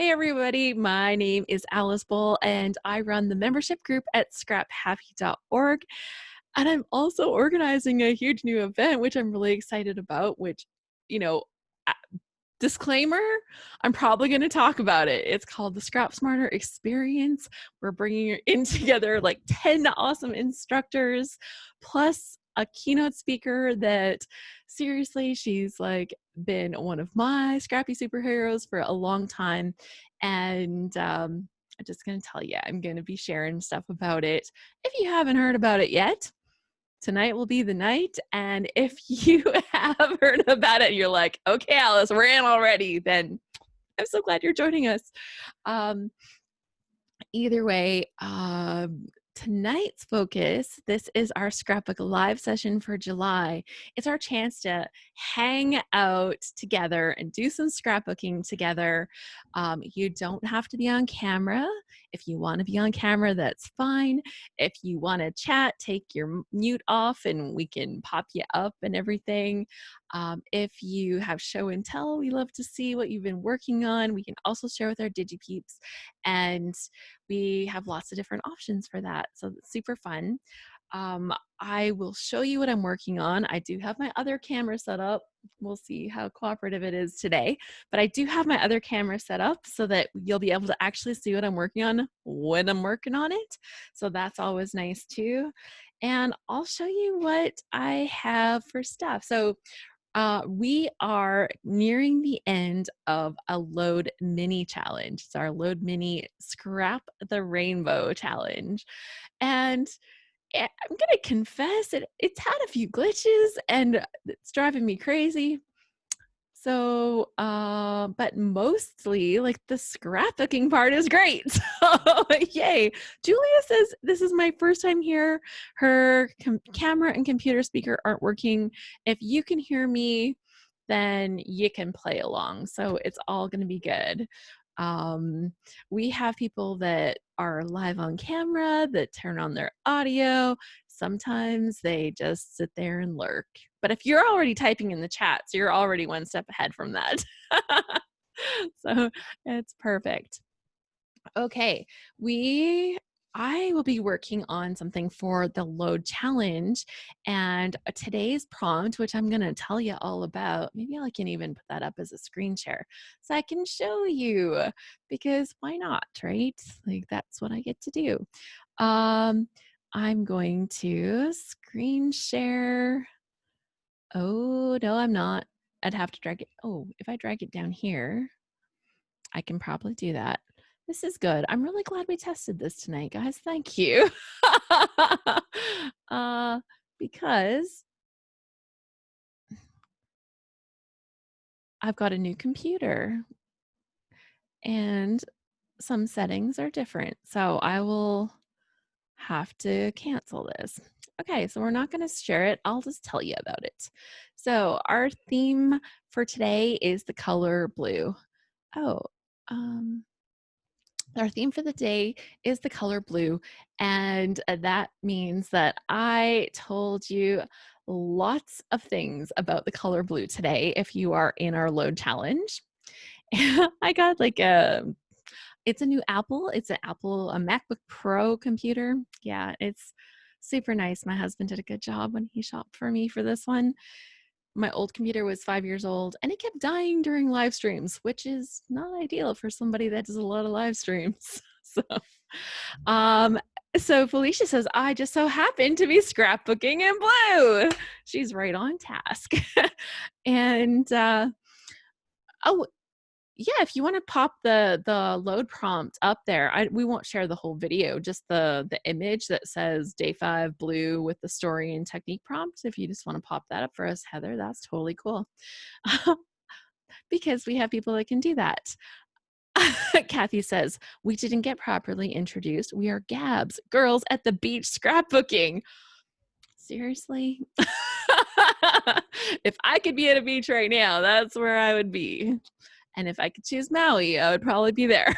Hey everybody, my name is Alice Bull and I run the membership group at scraphappy.org. And I'm also organizing a huge new event, which I'm really excited about, which, you know, uh, disclaimer, I'm probably going to talk about it. It's called the Scrap Smarter Experience. We're bringing in together like 10 awesome instructors, plus a keynote speaker that seriously, she's like been one of my scrappy superheroes for a long time. And I'm just going to tell you, I'm going to be sharing stuff about it. If you haven't heard about it yet, tonight will be the night. And if you have heard about it, you're like, okay, Alice, we're in already, then I'm so glad you're joining us. Either way, tonight's focus, this is our Scrapbook live session for July. It's our chance to hang out together and do some scrapbooking together. You don't have to be on camera. If you want to be on camera, that's fine. If you want to chat, take your mute off and we can pop you up and everything. If you have show and tell, we love to see what you've been working on. We can also share with our DigiPeeps, and we have lots of different options for that. So it's super fun. I will show you what I'm working on. I do have my other camera set up. We'll see how cooperative it is today, but I do have my other camera set up so that you'll be able to actually see what I'm working on when I'm working on it. So that's always nice too. And I'll show you what I have for stuff. So we are nearing the end of a Load Mini challenge. It's our Load Mini Scrap the Rainbow challenge. And I'm going to confess, it's had a few glitches and it's driving me crazy. So, but mostly like the scrapbooking part is great. So, yay. Julia says, this is my first time here. Her camera and computer speaker aren't working. If you can hear me, then you can play along. So it's all going to be good. We have people that are live on camera that turn on their audio. Sometimes they just sit there and lurk. But if you're already typing in the chat, so you're already one step ahead from that. So it's perfect. Okay, I will be working on something for the load challenge, and today's prompt, which I'm going to tell you all about, maybe I can even put that up as a screen share so I can show you, because why not, right? Like that's what I get to do. I'm going to screen share. Oh, no, I'm not. I'd have to drag it. Oh, if I drag it down here, I can probably do that. This is good. I'm really glad we tested this tonight, guys. Thank you. Because I've got a new computer and some settings are different. So I will have to cancel this. Okay, so we're not going to share it. I'll just tell you about it. So our theme for today is the color blue. Oh, our theme for the day is the color blue, and that means that I told you lots of things about the color blue today if you are in our load challenge. I got like it's a new Apple. It's a MacBook Pro computer. Yeah, it's super nice. My husband did a good job when he shopped for me for this one. My old computer was 5 years old and it kept dying during live streams, which is not ideal for somebody that does a lot of live streams. um, so Felicia says, I just so happen to be scrapbooking in blue. She's right on task. And oh, yeah, if you want to pop the load prompt up there, we won't share the whole video, just the image that says day 5 blue with the story and technique prompt. If you just want to pop that up for us, Heather, that's totally cool. Because we have people that can do that. Kathy says, we didn't get properly introduced. We are Gabs, girls at the beach scrapbooking. Seriously? If I could be at a beach right now, that's where I would be. And if I could choose Maui, I would probably be there.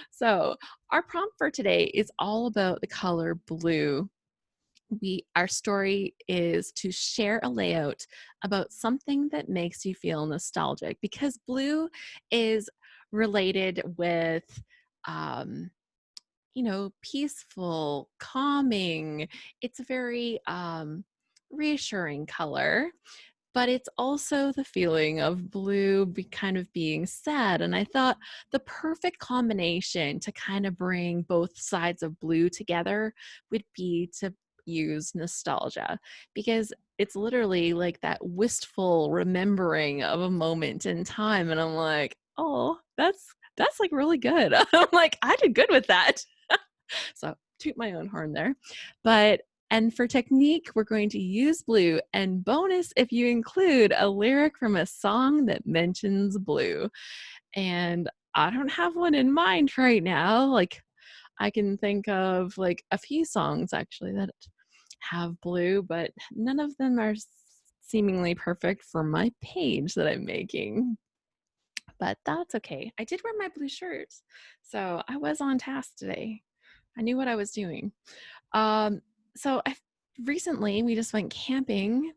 So our prompt for today is all about the color blue. our story is to share a layout about something that makes you feel nostalgic, because blue is related with peaceful, calming. It's a very reassuring color, but it's also the feeling of blue kind of being sad. And I thought the perfect combination to kind of bring both sides of blue together would be to use nostalgia, because it's literally like that wistful remembering of a moment in time. And I'm like, oh, that's like really good. I'm like, I did good with that. So toot my own horn there. And for technique, we're going to use blue, and bonus if you include a lyric from a song that mentions blue. And I don't have one in mind right now. Like, I can think of like a few songs actually that have blue, but none of them are seemingly perfect for my page that I'm making. But that's okay. I did wear my blue shirt, so I was on task today. I knew what I was doing. So recently we just went camping,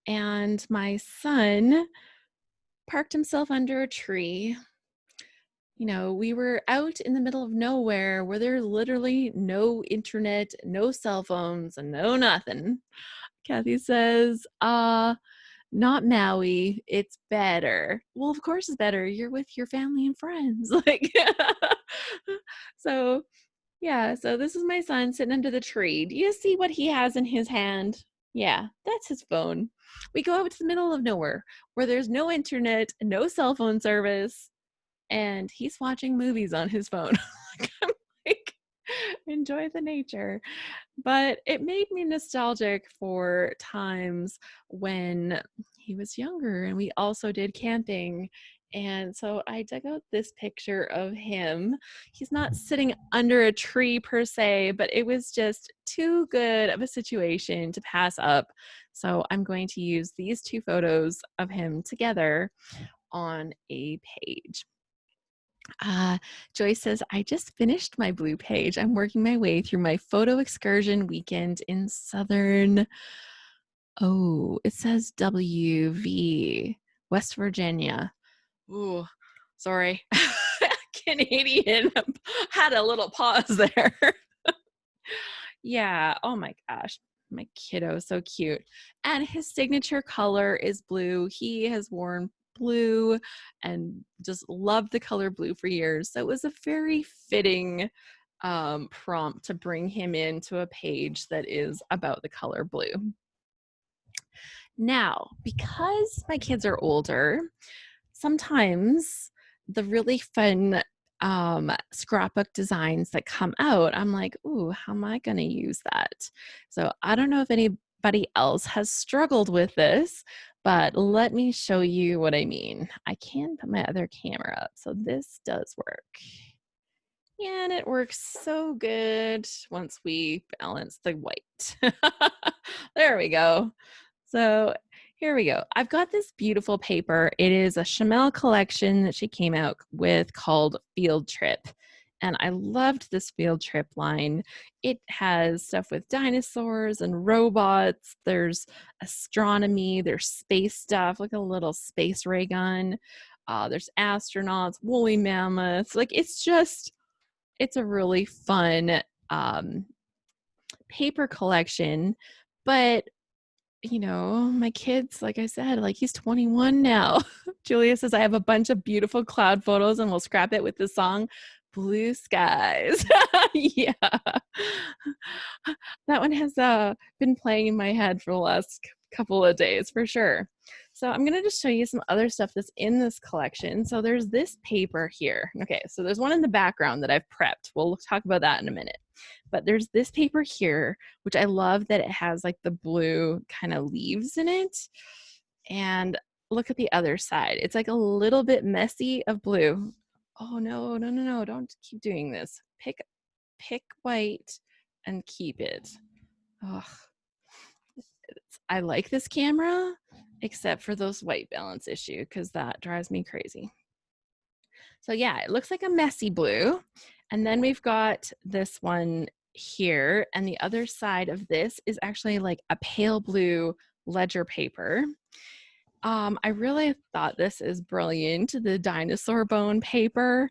and my son parked himself under a tree. We were out in the middle of nowhere where there's literally no internet, no cell phones, and no nothing. Kathy says, not Maui, it's better. Well, of course it's better. You're with your family and friends. Like, so yeah, so this is my son sitting under the tree. Do you see what he has in his hand? Yeah, that's his phone. We go out to the middle of nowhere where there's no internet, no cell phone service, and he's watching movies on his phone. I'm like, enjoy the nature. But it made me nostalgic for times when he was younger and we also did camping. And so I dug out this picture of him. He's not sitting under a tree per se, but it was just too good of a situation to pass up. So I'm going to use these two photos of him together on a page. Joyce says, I just finished my blue page. I'm working my way through my photo excursion weekend in Southern, it says WV, West Virginia. Ooh, sorry. Canadian had a little pause there. Yeah, oh my gosh. My kiddo is so cute. And his signature color is blue. He has worn blue and just loved the color blue for years. So it was a very fitting prompt to bring him into a page that is about the color blue. Now, because my kids are older, sometimes the really fun scrapbook designs that come out, I'm like, ooh, how am I going to use that? So I don't know if anybody else has struggled with this, but let me show you what I mean. I can put my other camera up, so this does work. And it works so good once we balance the white. There we go. So here we go. I've got this beautiful paper. It is a Shimelle collection that she came out with called Field Trip. And I loved this Field Trip line. It has stuff with dinosaurs and robots. There's astronomy. There's space stuff, like a little space ray gun. There's astronauts, woolly mammoths. Like, it's a really fun paper collection. But my kids, like I said, like, he's 21 now. Julia says, I have a bunch of beautiful cloud photos and we'll scrap it with the song Blue Skies. Yeah. That one has been playing in my head for the last couple of days for sure. So I'm going to just show you some other stuff that's in this collection. So there's this paper here. Okay, so there's one in the background that I've prepped. We'll talk about that in a minute. But there's this paper here, which I love that it has like the blue kind of leaves in it. And look at the other side. It's like a little bit messy of blue. Oh, no, don't keep doing this. Pick white and keep it. Ugh. I like this camera, except for those white balance issue, because that drives me crazy. So yeah, it looks like a messy blue. And then we've got this one here, and the other side of this is actually like a pale blue ledger paper. I really thought this is brilliant, the dinosaur bone paper.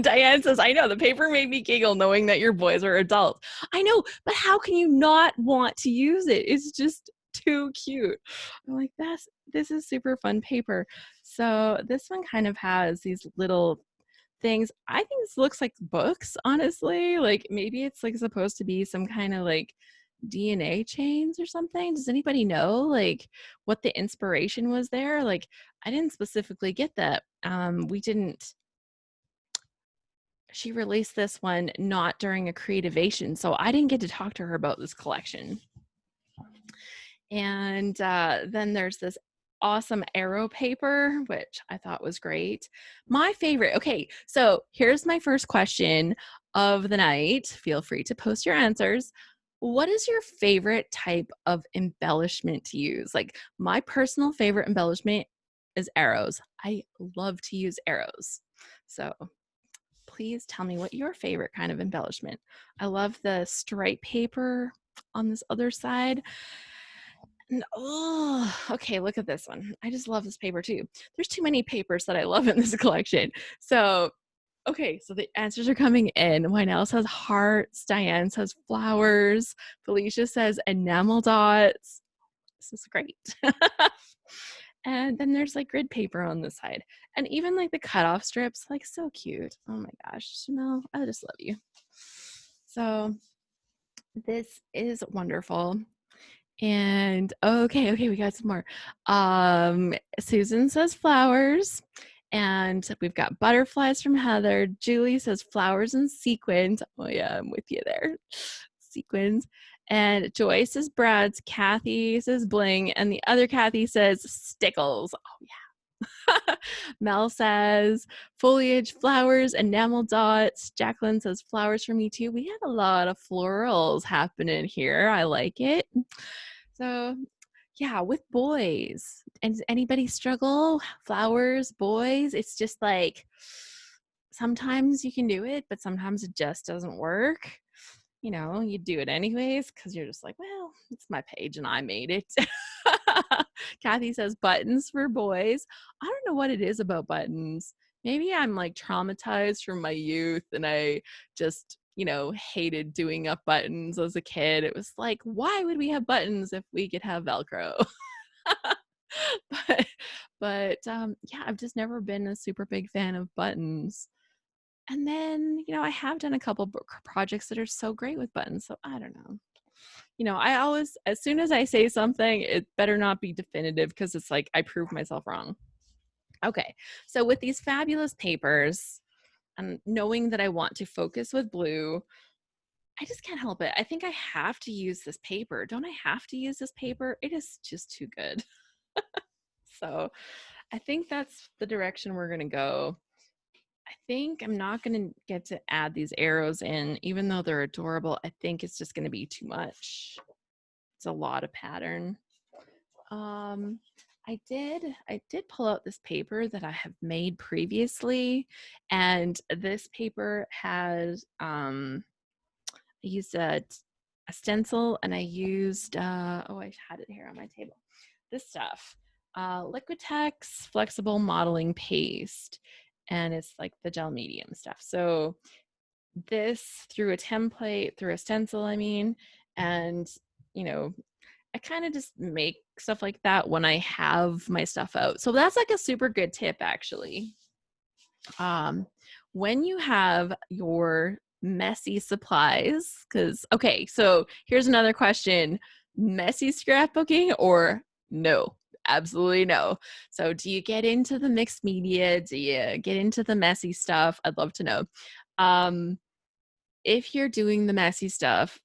Diane says, I know, the paper made me giggle knowing that your boys are adults. I know, but how can you not want to use it? It's just too cute. I'm like, this is super fun paper. So this one kind of has these little things. I think this looks like books, honestly. Like maybe it's like supposed to be some kind of like DNA chains or something. Does anybody know like what the inspiration was there? Like I didn't specifically get that. We didn't She released this one not during a creativation, so I didn't get to talk to her about this collection. And then there's this awesome arrow paper, which I thought was great. My favorite, okay, so here's my first question of the night. Feel free to post your answers. What is your favorite type of embellishment to use? Like my personal favorite embellishment is arrows. I love to use arrows. So please tell me what your favorite kind of embellishment. I love the stripe paper on this other side. And, oh, okay, look at this one. I just love this paper too. There's too many papers that I love in this collection. So, okay, so the answers are coming in. Wynell says hearts. Diane says flowers. Felicia says enamel dots. This is great. And then there's like grid paper on the side. And even like the cutoff strips, like so cute. Oh my gosh, Shimelle, I just love you. So this is wonderful. And okay, we got some more. Susan says flowers. And we've got butterflies from Heather. Julie says flowers and sequins. Oh yeah, I'm with you there. Sequins. And Joy says brads. Kathy says bling. And the other Kathy says stickles. Oh yeah. Mel says foliage, flowers, enamel dots. Jacqueline says flowers for me too. We have a lot of florals happening here. I like it. So yeah, with boys. And does anybody struggle? Flowers, boys? It's just like sometimes you can do it, but sometimes it just doesn't work. You know, you do it anyways because you're just like, well, it's my page and I made it. Kathy says buttons for boys. I don't know what it is about buttons. Maybe I'm like traumatized from my youth and I just, hated doing up buttons as a kid. It was like, why would we have buttons if we could have Velcro? but yeah, I've just never been a super big fan of buttons. And then, I have done a couple projects that are so great with buttons. So I don't know. I always, as soon as I say something, it better not be definitive because it's like I prove myself wrong. Okay. So with these fabulous papers and knowing that I want to focus with blue, I just can't help it. I think I have to use this paper. Don't I have to use this paper? It is just too good. So I think that's the direction we're going to go. I think I'm not going to get to add these arrows in, even though they're adorable. I think it's just going to be too much. It's a lot of pattern. I did pull out this paper that I have made previously, and this paper has I used a stencil, and I used I had it here on my table. This stuff, Liquitex flexible modeling paste, and it's like the gel medium stuff. So this through a template, through a stencil, and I kind of just make stuff like that when I have my stuff out. So that's like a super good tip, actually. When you have your messy supplies, okay, so here's another question. Messy scrapbooking or no? Absolutely no. So do you get into the mixed media? Do you get into the messy stuff? I'd love to know. If you're doing the messy stuff,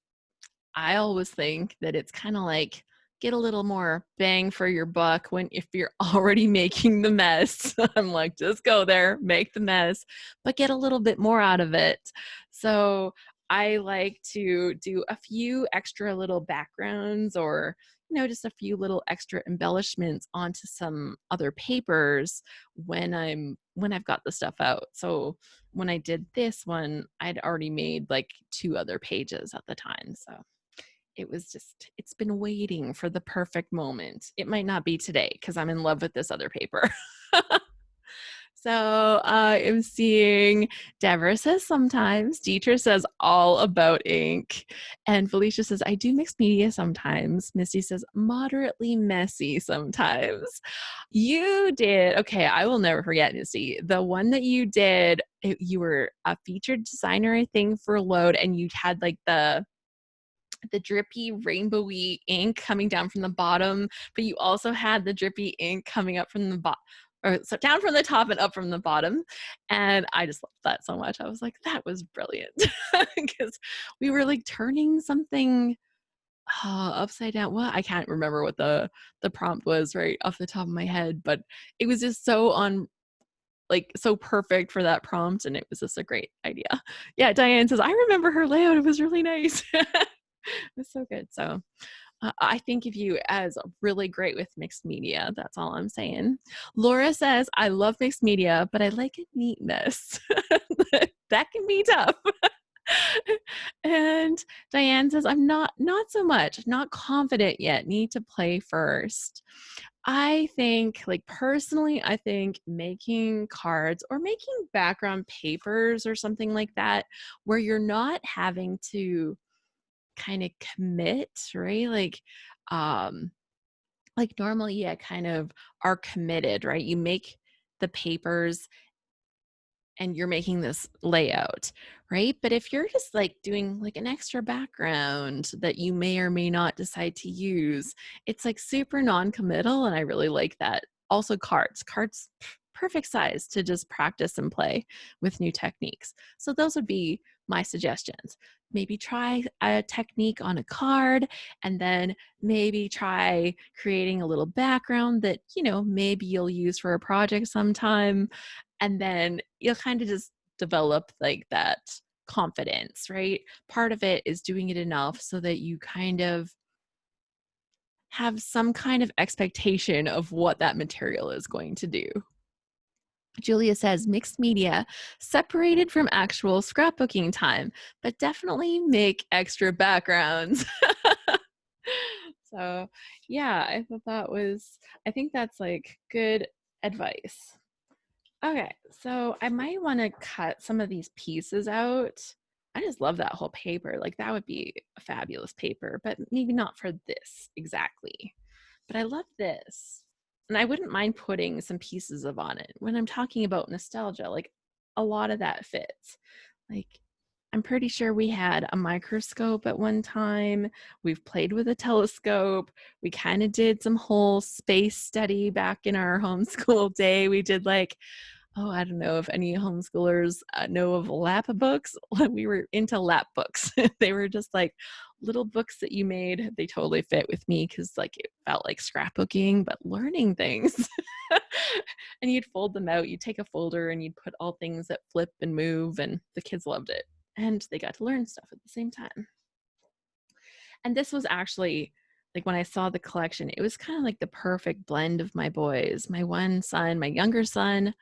I always think that it's kind of like get a little more bang for your buck if you're already making the mess. I'm like, just go there, make the mess, but get a little bit more out of it. So I like to do a few extra little backgrounds or just a few little extra embellishments onto some other papers when I've got the stuff out. So when I did this one, I'd already made like 2 other pages at the time. So it was just, it's been waiting for the perfect moment. It might not be today because I'm in love with this other paper. So I am seeing Deborah says sometimes, Deetra says all about ink, and Felicia says, I do mixed media sometimes. Misty says, moderately messy sometimes. You did, okay, I will never forget, Misty, the one that you did, you were a featured designer, I think, for Load, and you had like the drippy rainbowy ink coming down from the bottom, but you also had the drippy ink coming up from the bottom, or so down from the top and up from the bottom. And I just loved that so much. I was like, that was brilliant. Because we were like turning something upside down. Well, I can't remember what the prompt was right off the top of my head, but it was just so so perfect for that prompt, and it was just a great idea. Yeah, Diane says, I remember her layout. It was really nice. It was so good. So I think of you as really great with mixed media. That's all I'm saying. Laura says, I love mixed media, but I like a neatness. That can be tough. And Diane says, I'm not so much, not confident yet, need to play first. I think, like, personally, I think making cards or making background papers or something like that, where you're not having to kind of commit, right? Like normally you kind of are committed, right? You make the papers and you're making this layout, right? But if you're just like doing like an extra background that you may or may not decide to use, it's like super non-committal, and I really like that. Also cards, perfect size to just practice and play with new techniques. So those would be my suggestions. Maybe try a technique on a card, and then maybe try creating a little background that, maybe you'll use for a project sometime. And then you'll kind of just develop like that confidence, right? Part of it is doing it enough so that you kind of have some kind of expectation of what that material is going to do. Julia says, mixed media, separated from actual scrapbooking time, but definitely make extra backgrounds. So yeah, I think that's like good advice. Okay, so I might want to cut some of these pieces out. I just love that whole paper. Like, that would be a fabulous paper, but maybe not for this exactly. But I love this. And I wouldn't mind putting some pieces of on it. When I'm talking about nostalgia, like, a lot of that fits. Like, I'm pretty sure we had a microscope at one time. We've played with a telescope. We kind of did some whole space study back in our homeschool day. We did like, oh, I don't know if any homeschoolers know of lap books. We were into lap books. They were just like little books that you made. They totally fit with me because like it felt like scrapbooking, but learning things. And you'd fold them out. You'd take a folder and you'd put all things that flip and move, and the kids loved it. And they got to learn stuff at the same time. And this was actually, like, when I saw the collection, it was kind of like the perfect blend of my boys. My one son, my younger son,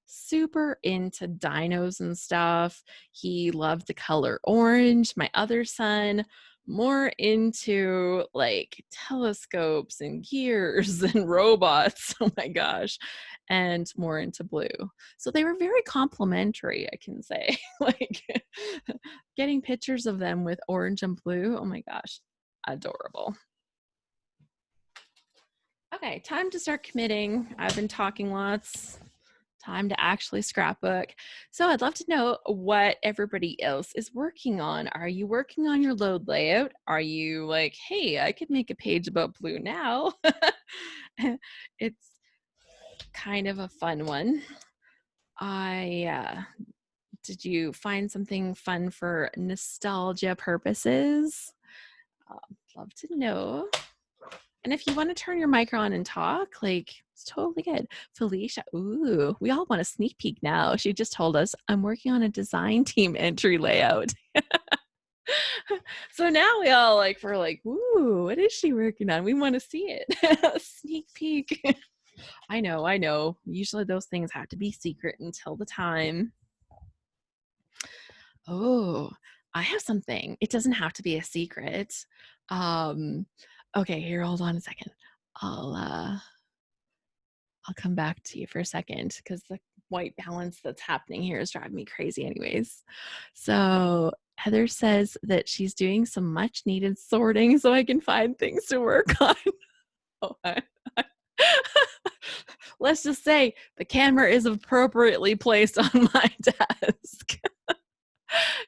super into dinos and stuff. He loved the color orange. My other son, more into like telescopes and gears and robots. Oh my gosh. And more into blue. So they were very complimentary, I can say. Like, getting pictures of them with orange and blue. Oh my gosh. Adorable. Okay, time to start committing. I've been talking lots. Time to actually scrapbook. So I'd love to know what everybody else is working on. Are you working on your load layout? Are you like, hey, I could make a page about blue now? It's kind of a fun one. Did you find something fun for nostalgia purposes? Love to know. And if you want to turn your mic on and talk, like, it's totally good. Felicia, ooh, we all want a sneak peek now. She just told us, I'm working on a design team entry layout. So now we're like, ooh, what is she working on? We want to see it. Sneak peek. I know. Usually those things have to be secret until the time. Oh, I have something. It doesn't have to be a secret. Um, okay, here, hold on a second. I'll uh I'll come back to you for a second because the white balance that's happening here is driving me crazy anyways. So Heather says that she's doing some much needed sorting so I can find things to work on. Oh, let's just say the camera is appropriately placed on my desk.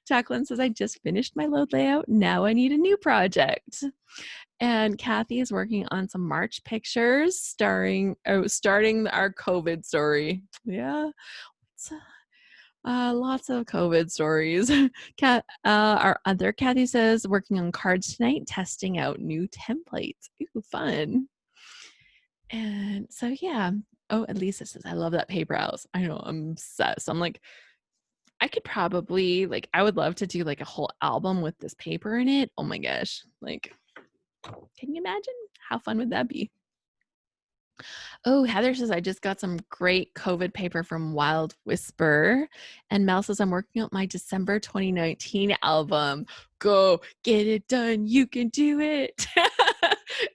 Jacqueline says, I just finished my load layout. Now I need a new project. And Kathy is working on some March pictures starting starting our COVID story. Yeah. Lots of COVID stories. Our other Kathy says, working on cards tonight, testing out new templates. Ooh, fun. And so, yeah. Oh, and Lisa says, I love that paper house. I know, I'm obsessed. I'm like, I could probably, like, I would love to do like a whole album with this paper in it. Oh my gosh. Like, can you imagine? How fun would that be? Oh, Heather says, I just got some great COVID paper from Wild Whisper. And Mel says, I'm working on my December 2019 album. Go get it done. You can do it.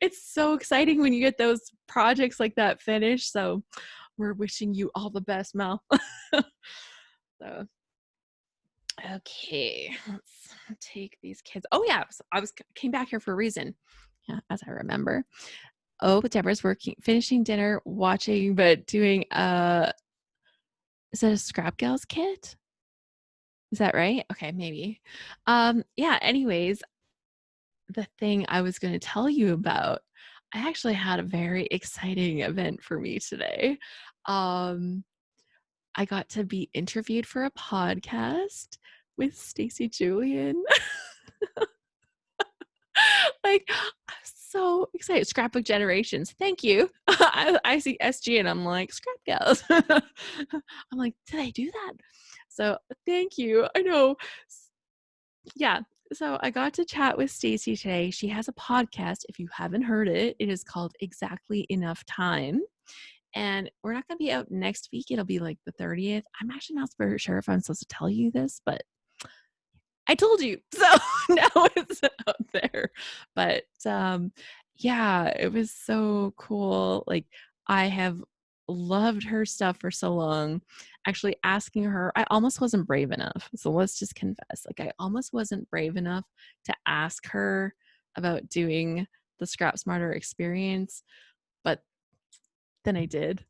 It's so exciting when you get those projects like that finished. So we're wishing you all the best, Mel. So, okay, let's take these kids. Oh yeah, so I came back here for a reason. Yeah, as I remember. Oh, but Deborah's finishing dinner, watching, but doing is that a Scrap Gals kit? Is that right? Okay, maybe. Yeah, anyways, the thing I was going to tell you about, I actually had a very exciting event for me today. Um, I got to be interviewed for a podcast with Stacey Julian. Like, I'm so excited. Scrapbook Generations. Thank you. I see SG and I'm like, Scrap Gals. I'm like, did I do that? So thank you. I know. Yeah. So I got to chat with Stacey today. She has a podcast. If you haven't heard it, it is called Exactly Enough Time. And we're not going to be out next week. It'll be like the 30th. I'm actually not super sure if I'm supposed to tell you this, but I told you. So now it's out there. But yeah, it was so cool. Like, I have loved her stuff for so long. Actually asking her, I almost wasn't brave enough. So let's just confess. Like, I almost wasn't brave enough to ask her about doing the Scrap Smarter experience, but then I did.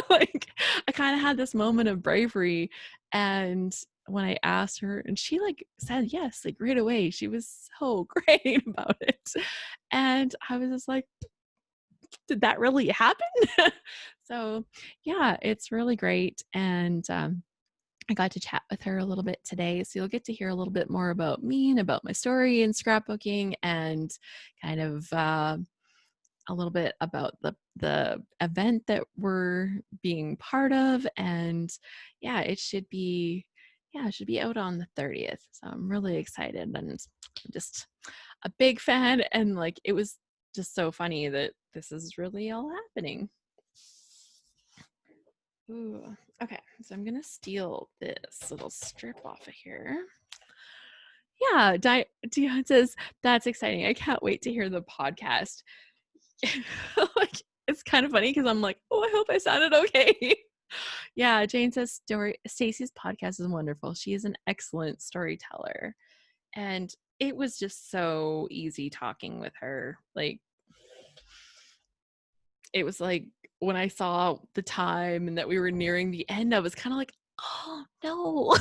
Like, I kind of had this moment of bravery, and when I asked her, and she like said yes, like right away. She was so great about it. And I was just like, did that really happen? So yeah, it's really great. And I got to chat with her a little bit today. So you'll get to hear a little bit more about me and about my story in scrapbooking, and kind of a little bit about the event that we're being part of. And yeah, it should be out on the 30th. So I'm really excited, and I'm just a big fan. And like, it was just so funny that this is really all happening. Ooh, okay, so I'm gonna steal this little strip off of here. Yeah, Dion says, that's exciting. I can't wait to hear the podcast. Like, it's kind of funny because I'm like, oh, I hope I sounded okay. Yeah, Jane says Stacey's podcast is wonderful. She is an excellent storyteller. And it was just so easy talking with her. Like, it was like, when I saw the time and that we were nearing the end, I was kind of like, oh no.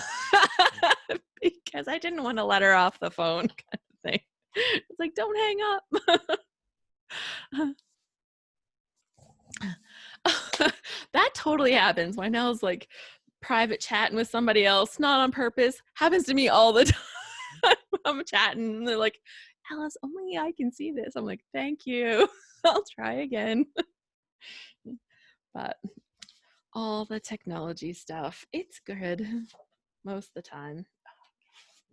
Because I didn't want to let her off the phone, kind of thing. It's like, don't hang up. That totally happens. My Nell's like private chatting with somebody else, not on purpose. Happens to me all the time. I'm chatting and they're like, Alice, only I can see this. I'm like, thank you. I'll try again. But all the technology stuff, it's good most of the time.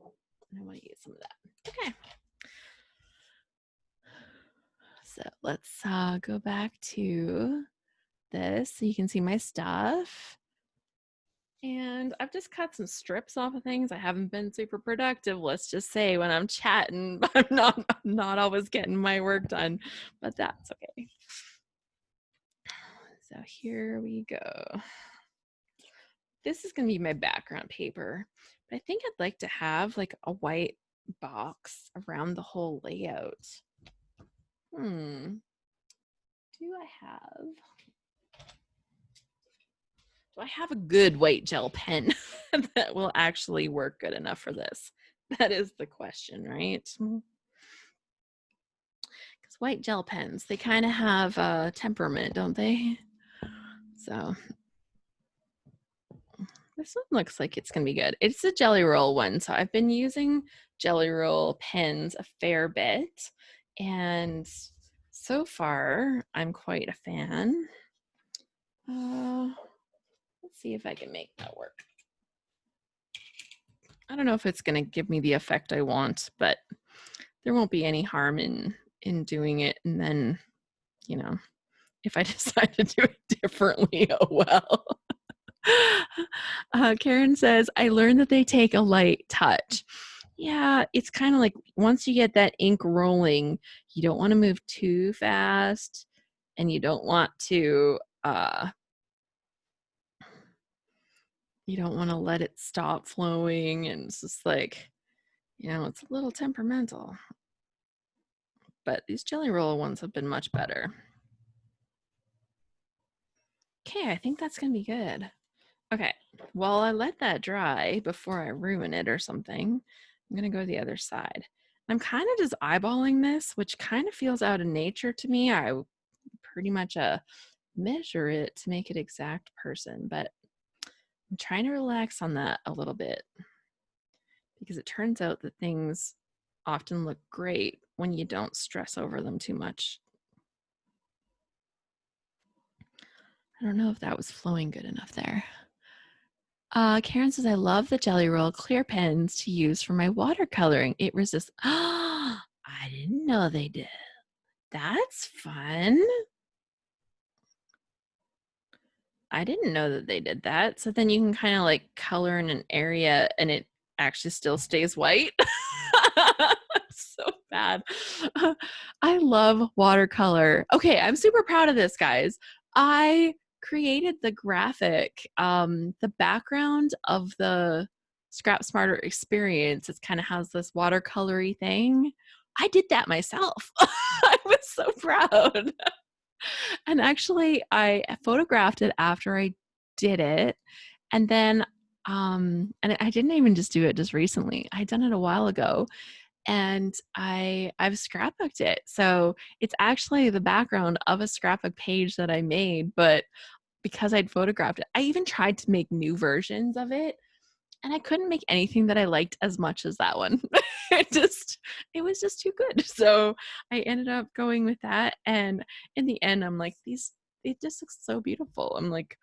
I want to use some of that. Okay. So let's go back to this so you can see my stuff. And I've just cut some strips off of things. I haven't been super productive, let's just say, when I'm chatting. I'm not always getting my work done, but that's okay. So here we go. This is going to be my background paper, but I think I'd like to have like a white box around the whole layout. Do I have a good white gel pen that will actually work good enough for this? That is the question, right? Because white gel pens, they kind of have a temperament, don't they? So this one looks like it's gonna be good. It's a Jelly Roll one, so I've been using Jelly Roll pens a fair bit, and so far I'm quite a fan. Let's see if I can make that work. I don't know if it's gonna give me the effect I want, but there won't be any harm in doing it. And then, you know, if I decide to do it differently, oh well. Karen says, I learned that they take a light touch. Yeah, it's kind of like once you get that ink rolling, you don't want to move too fast, and you don't want to let it stop flowing, and it's just like, it's a little temperamental. But these Jelly Roll ones have been much better. Okay, I think that's gonna be good. Okay, while I let that dry before I ruin it or something, I'm gonna go to the other side. I'm kind of just eyeballing this, which kind of feels out of nature to me. I pretty much measure it to make it exact person, but I'm trying to relax on that a little bit because it turns out that things often look great when you don't stress over them too much. I don't know if that was flowing good enough there. Karen says, I love the Jelly Roll clear pens to use for my watercoloring. It resists. I didn't know they did. That's fun. I didn't know that they did that. So then you can kind of like color in an area and it actually still stays white. So bad. I love watercolor. Okay, I'm super proud of this, guys. I created the graphic, the background of the Scrap Smarter experience. It kind of has this watercolory thing. I did that myself. I was so proud. And actually, I photographed it after I did it. And then, and I didn't even just do it just recently. I'd done it a while ago, and I've scrapbooked it. So it's actually the background of a scrapbook page that I made, but because I'd photographed it, I even tried to make new versions of it, and I couldn't make anything that I liked as much as that one. It was just too good. So I ended up going with that. And in the end, I'm like, it just looks so beautiful. I'm like,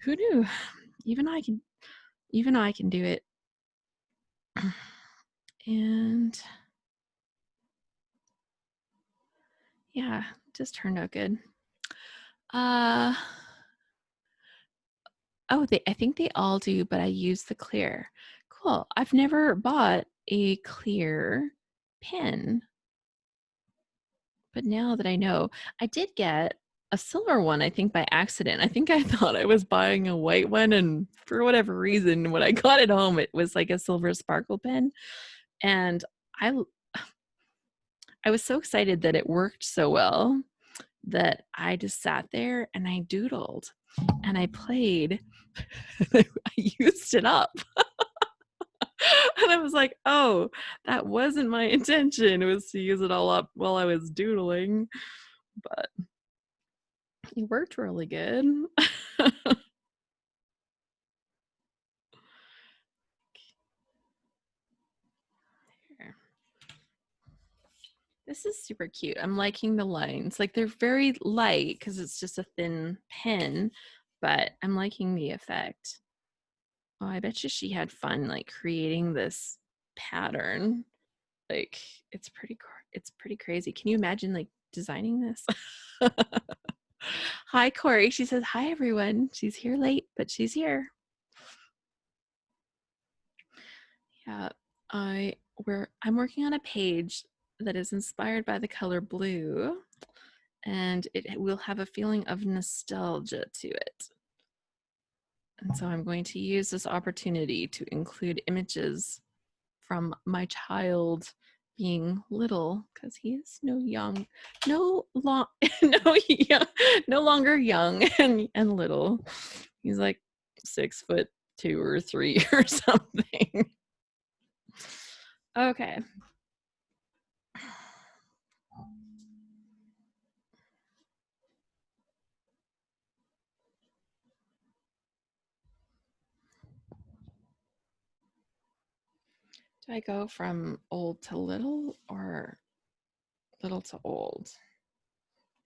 who knew? Even I can do it. And yeah, just turned out good. I think they all do, but I use the clear. Cool. I've never bought a clear pen, but now that I know, I did get a silver one, I think by accident. I think I thought I was buying a white one, and for whatever reason, when I got it home, it was like a silver sparkle pen. And I was so excited that it worked so well that I just sat there and I doodled and I played. I used it up. And I was like, oh, that wasn't my intention. It was to use it all up while I was doodling. But it worked really good. This is super cute. I'm liking the lines. Like, they're very light because it's just a thin pen, but I'm liking the effect. Oh, I bet you she had fun like creating this pattern. Like, it's pretty crazy. Can you imagine like designing this? Hi, Corey. She says, hi, everyone. She's here late, but she's here. Yeah, I'm working on a page that is inspired by the color blue, and it will have a feeling of nostalgia to it. And so I'm going to use this opportunity to include images from my child being little, because he is no longer young and little. He's like 6'2" or 3 or something. Okay. Do I go from old to little or little to old?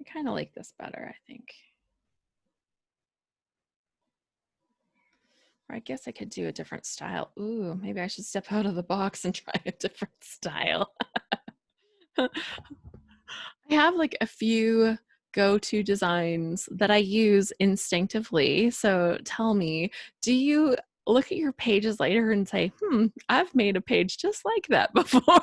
I kind of like this better, I think. Or I guess I could do a different style. Ooh, maybe I should step out of the box and try a different style. I have like a few go-to designs that I use instinctively. So tell me, do you look at your pages later and say, I've made a page just like that before?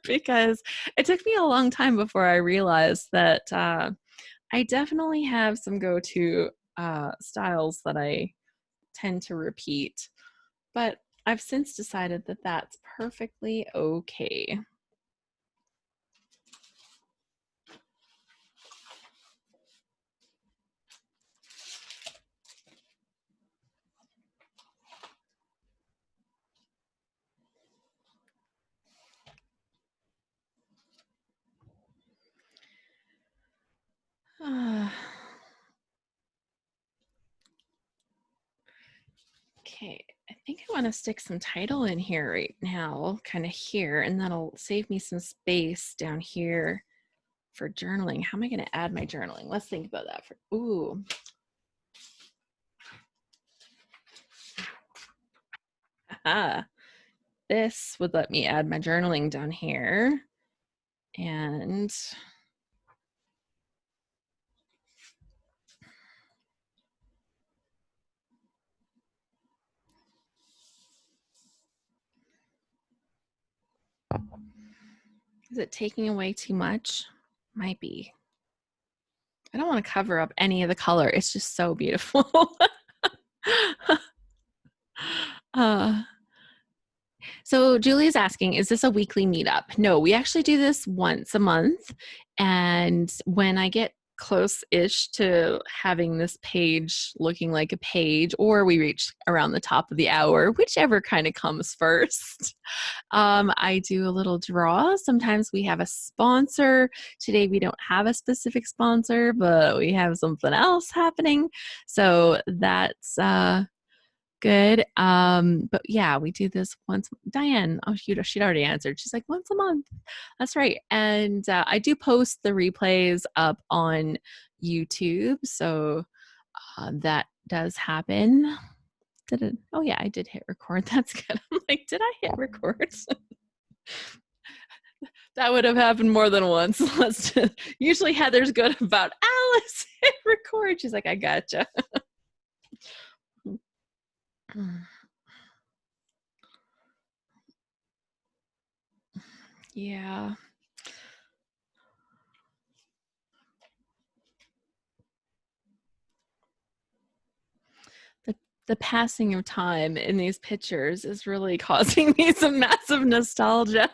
Because it took me a long time before I realized that I definitely have some go-to styles that I tend to repeat, but I've since decided that that's perfectly okay. Okay, I think I want to stick some title in here right now, kind of here, and that'll save me some space down here for journaling. How am I going to add my journaling? Let's think about that. This would let me add my journaling down here. And is it taking away too much? Might be. I don't want to cover up any of the color. It's just so beautiful. So Julie's asking, is this a weekly meetup? No, we actually do this once a month. And when I get close-ish to having this page looking like a page, or we reach around the top of the hour, whichever kind of comes first, I do a little draw. Sometimes we have a sponsor. Today we don't have a specific sponsor, but we have something else happening. So that's good. But yeah, we do this once. Diane, she'd already answered. She's like, once a month. That's right. And I do post the replays up on YouTube. So that does happen. Oh yeah, I did hit record. That's good. I'm like, did I hit record? That would have happened more than once. Usually Heather's good about Alice hit record. She's like, I gotcha. Yeah. The passing of time in these pictures is really causing me some massive nostalgia.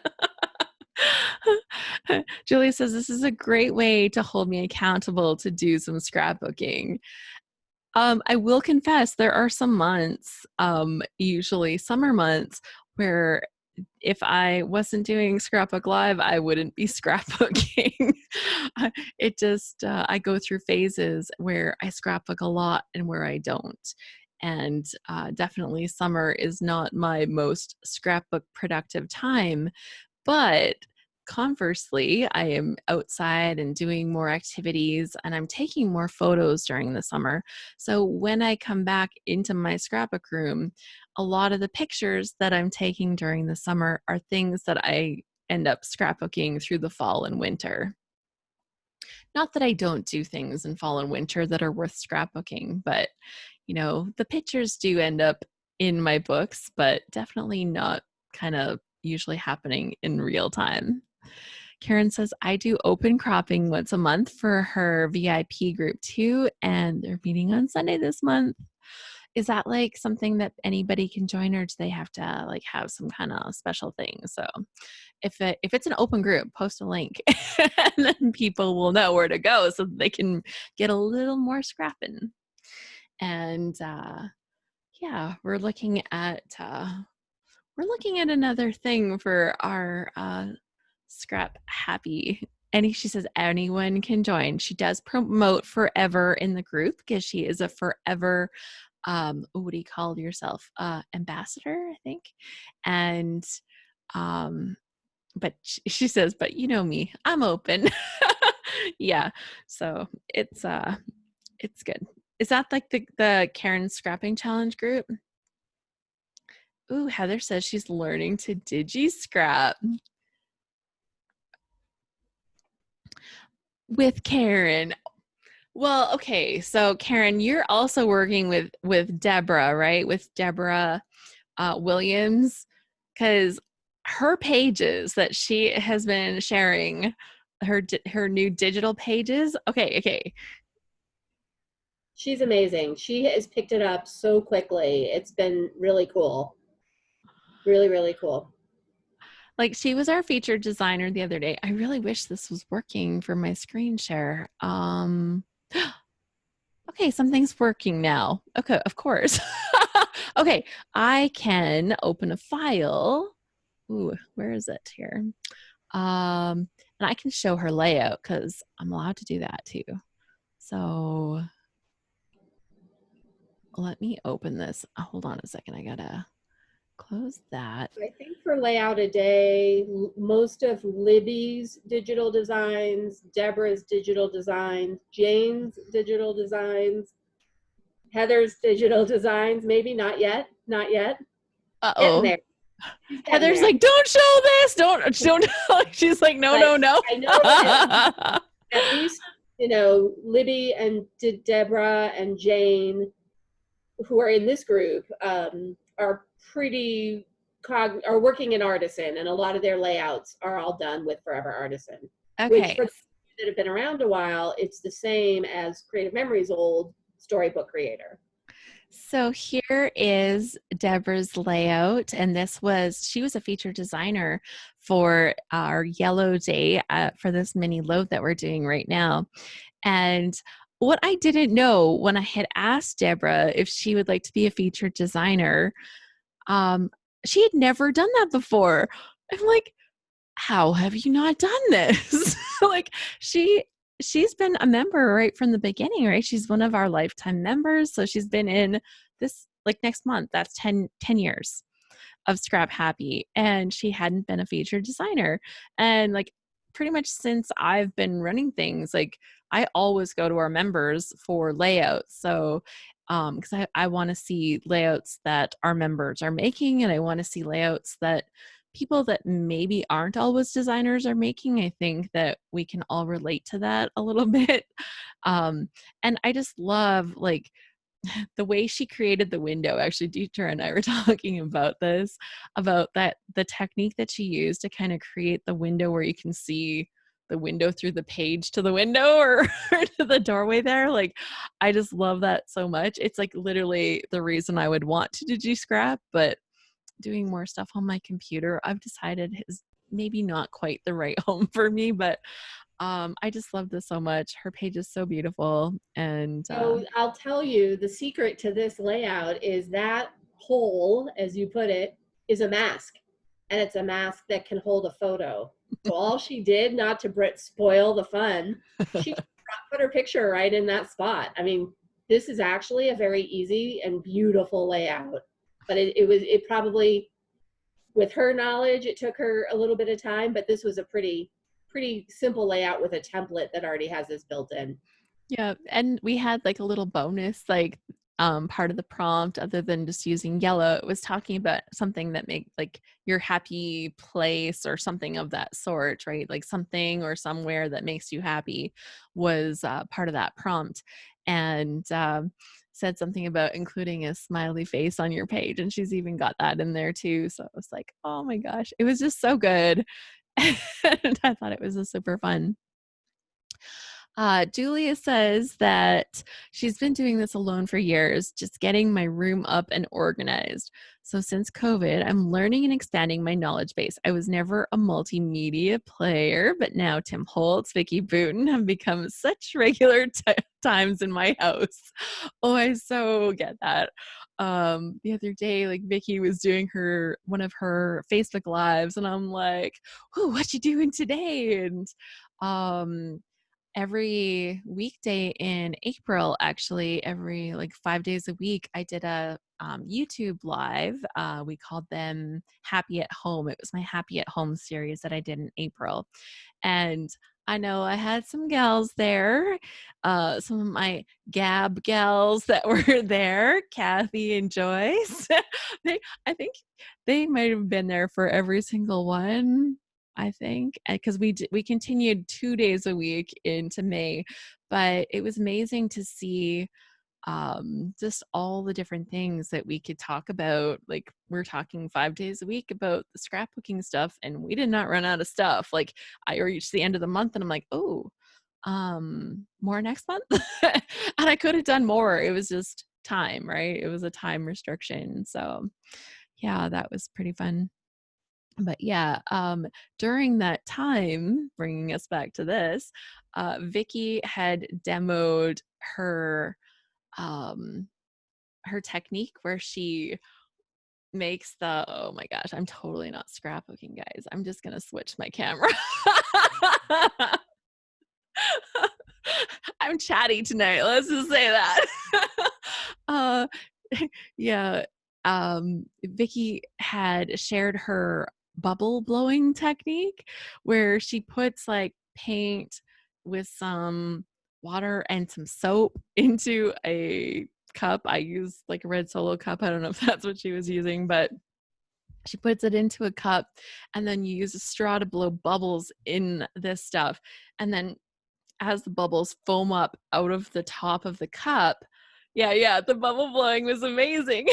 Julie says, this is a great way to hold me accountable to do some scrapbooking. I will confess, there are some months, usually summer months, where if I wasn't doing Scrapbook Live, I wouldn't be scrapbooking. It just, I go through phases where I scrapbook a lot and where I don't. And definitely summer is not my most scrapbook productive time. But conversely, I am outside and doing more activities and I'm taking more photos during the summer. So when I come back into my scrapbook room, a lot of the pictures that I'm taking during the summer are things that I end up scrapbooking through the fall and winter. Not that I don't do things in fall and winter that are worth scrapbooking, but the pictures do end up in my books, but definitely not kind of usually happening in real time. Karen says, I do open cropping once a month for her VIP group too, and they're meeting on Sunday this month. Is that like something that anybody can join, or do they have to like have some kind of special thing? So if it's an open group, post a link and then people will know where to go so that they can get a little more scrapping. And yeah, we're looking at another thing for our ScrapHappy. She says anyone can join. She does promote forever in the group because she is a forever what do you call yourself? Ambassador, I think. And but she says, but you know me, I'm open. Yeah. So it's good. Is that like the Karen Scrapping Challenge group? Ooh, Heather says she's learning to digi-scrap with Karen. Well, okay. So Karen, you're also working with Deborah, right? With Deborah Williams, because her pages that she has been sharing, her new digital pages. Okay. She's amazing. She has picked it up so quickly. It's been really cool. Really, really cool. Like she was our featured designer the other day. I really wish this was working for my screen share. Okay, something's working now. Okay, of course. Okay, I can open a file. Ooh, where is it here? And I can show her layout because I'm allowed to do that too. So let me open this. Hold on a second. I gotta close that. I think for layout a day, most of Libby's digital designs, Deborah's digital designs, Jane's digital designs, Heather's digital designs, maybe not yet. Getting Uh-oh. there. Heather's like, don't show this. Don't. She's like, no. I know that at least, Libby and Deborah and Jane, who are in this group, are are working in Artisan, and a lot of their layouts are all done with Forever Artisan. Okay. Which, for those that have been around a while, it's the same as Creative Memories' old Storybook Creator. So here is Deborah's layout, and she was a featured designer for our yellow day for this mini load that we're doing right now. And what I didn't know when I had asked Deborah if she would like to be a featured designer, she had never done that before. I'm like, how have you not done this? Like she's been a member right from the beginning, right? She's one of our lifetime members. So she's been in this, like next month, that's 10 years of ScrapHappy, and she hadn't been a featured designer. And like pretty much since I've been running things, like I always go to our members for layouts. So because I want to see layouts that our members are making, and I want to see layouts that people that maybe aren't always designers are making. I think that we can all relate to that a little bit. And I just love like the way she created the window. Actually, Dieter and I were talking about this, about that, the technique that she used to kind of create the window where you can see the window through the page to the window or to the doorway there. Like, I just love that so much. It's like literally the reason I would want to digi-scrap, but doing more stuff on my computer, I've decided is maybe not quite the right home for me, but I just love this so much. Her page is so beautiful. And So I'll tell you, the secret to this layout is that hole, as you put it, is a mask. And it's a mask that can hold a photo. So all she did, not to spoil the fun, she put her picture right in that spot. I mean, this is actually a very easy and beautiful layout. But it probably, with her knowledge, it took her a little bit of time, but this was a pretty simple layout with a template that already has this built in. yeah, and we had like a little bonus, like part of the prompt, other than just using yellow, it was talking about something that make like your happy place or something of that sort, right? Like something or somewhere that makes you happy was part of that prompt. And said something about including a smiley face on your page, and she's even got that in there too. So I was like, oh my gosh, it was just so good. And I thought it was super fun. Julia says that she's been doing this alone for years, just getting my room up and organized. So since COVID, I'm learning and expanding my knowledge base. I was never a multimedia player, but now Tim Holtz, Vicky Booten have become such regular times in my house. Oh, I so get that. The other day, like Vicky was doing one of her Facebook lives, and I'm like, "Whoa, what you doing today?" And every weekday in April, actually, every like 5 days a week, I did a YouTube live. We called them Happy at Home. It was my Happy at Home series that I did in April. And I know I had some gals there, some of my Gab gals that were there, Kathy and Joyce. I think they might have been there for every single one. I think, because we continued 2 days a week into May, but it was amazing to see just all the different things that we could talk about. Like we're talking 5 days a week about the scrapbooking stuff, and we did not run out of stuff. Like I reached the end of the month, and I'm like, oh, more next month, and I could have done more. It was just time, right? It was a time restriction. So yeah, that was pretty fun. But yeah, during that time, bringing us back to this, Vicky had demoed her um, her technique where she makes oh my gosh, I'm totally not scrapbooking, guys. I'm just gonna switch my camera. I'm chatty tonight. Let's just say that. uh, yeah. Vicky had shared her bubble blowing technique where she puts like paint with some water and some soap into a cup. I use like a red Solo cup. I don't know if that's what she was using, but she puts it into a cup, and then you use a straw to blow bubbles in this stuff. And then as the bubbles foam up out of the top of the cup, yeah, the bubble blowing was amazing.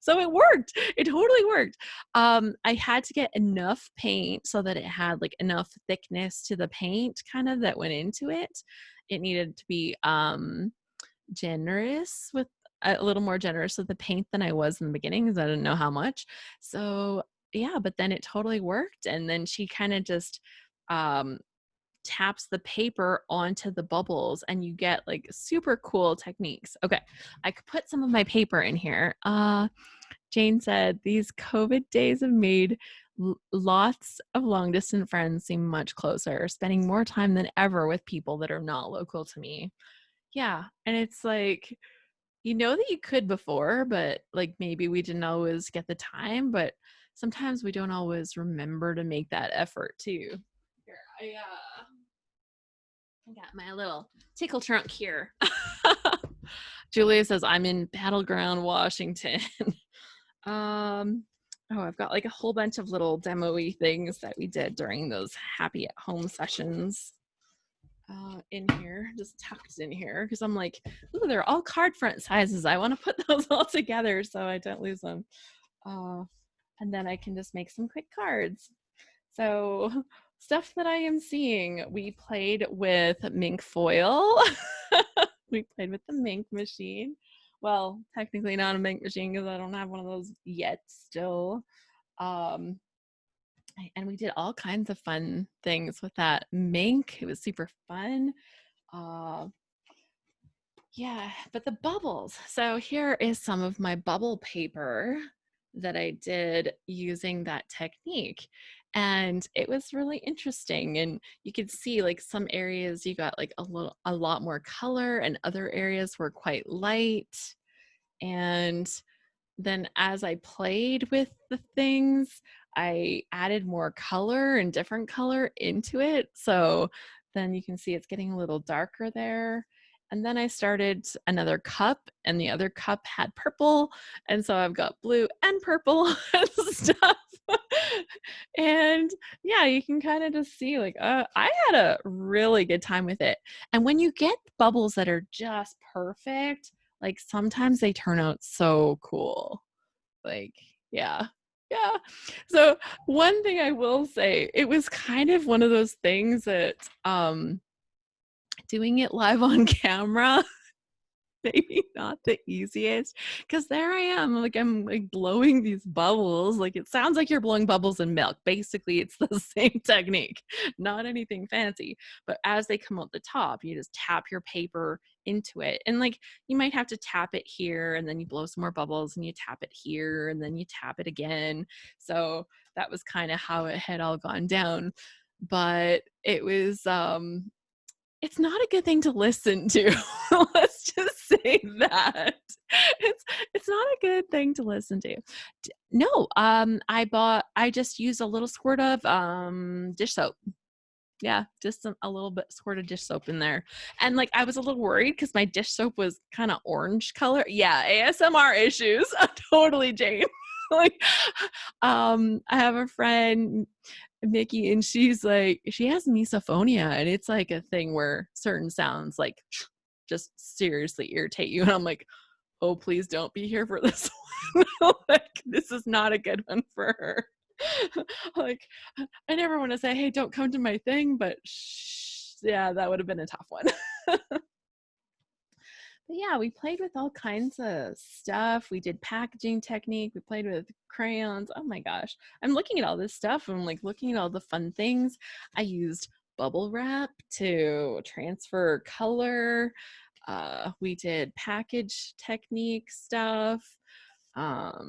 So it worked. It totally worked. I had to get enough paint so that it had like enough thickness to the paint kind of that went into it. It needed to be generous with a little more generous with the paint than I was in the beginning because I didn't know how much. So yeah, but then it totally worked. And then she kind of just taps the paper onto the bubbles, and you get like super cool techniques. Okay, I could put some of my paper in here. Jane said, these COVID days have made lots of long distance friends seem much closer, spending more time than ever with people that are not local to me. Yeah, and it's like, you know that you could before, but like maybe we didn't always get the time, but sometimes we don't always remember to make that effort too. Here, I got my little tickle trunk here. Julia says, I'm in Battleground, Washington. I've got like a whole bunch of little demo-y things that we did during those happy at home sessions in here, just tucked in here, because I'm like, ooh, they're all card front sizes. I want to put those all together so I don't lose them. And then I can just make some quick cards. So stuff that I am seeing, we played with mink foil. We played with the mink machine. Well, technically not a mink machine because I don't have one of those yet still. And we did all kinds of fun things with that mink. It was super fun. Yeah, but the bubbles. So here is some of my bubble paper that I did using that technique. And it was really interesting. And you could see like some areas you got like a lot more color, and other areas were quite light. And then as I played with the things, I added more color and different color into it. So then you can see it's getting a little darker there. And then I started another cup, and the other cup had purple. And so I've got blue and purple and stuff. And yeah, you can kind of just see like, I had a really good time with it. And when you get bubbles that are just perfect, like sometimes they turn out so cool. Like, yeah. Yeah. So one thing I will say, it was kind of one of those things that doing it live on camera, maybe not the easiest, because there I am, like I'm like blowing these bubbles. Like it sounds like you're blowing bubbles in milk. Basically, it's the same technique, not anything fancy. But as they come out the top, you just tap your paper into it. And like you might have to tap it here and then you blow some more bubbles and you tap it here and then you tap it again. So that was kind of how it had all gone down. But it was it's not a good thing to listen to. Let's just say that. It's not a good thing to listen to. No, I just used a little squirt of dish soap. Yeah, just a little bit squirt of dish soap in there. And like I was a little worried because my dish soap was kind of orange color. Yeah, ASMR issues. Totally, Jane. Like I have a friend, Mickey, and she's like, she has misophonia, and it's like a thing where certain sounds like just seriously irritate you. And I'm like, oh, please don't be here for this one. Like, this is not a good one for her. Like, I never want to say, hey, don't come to my thing, but yeah, that would have been a tough one. But yeah, we played with all kinds of stuff. We did packaging technique. We played with crayons. Oh my gosh. I'm looking at all this stuff. I'm like looking at all the fun things. I used bubble wrap to transfer color. We did package technique stuff. Oh,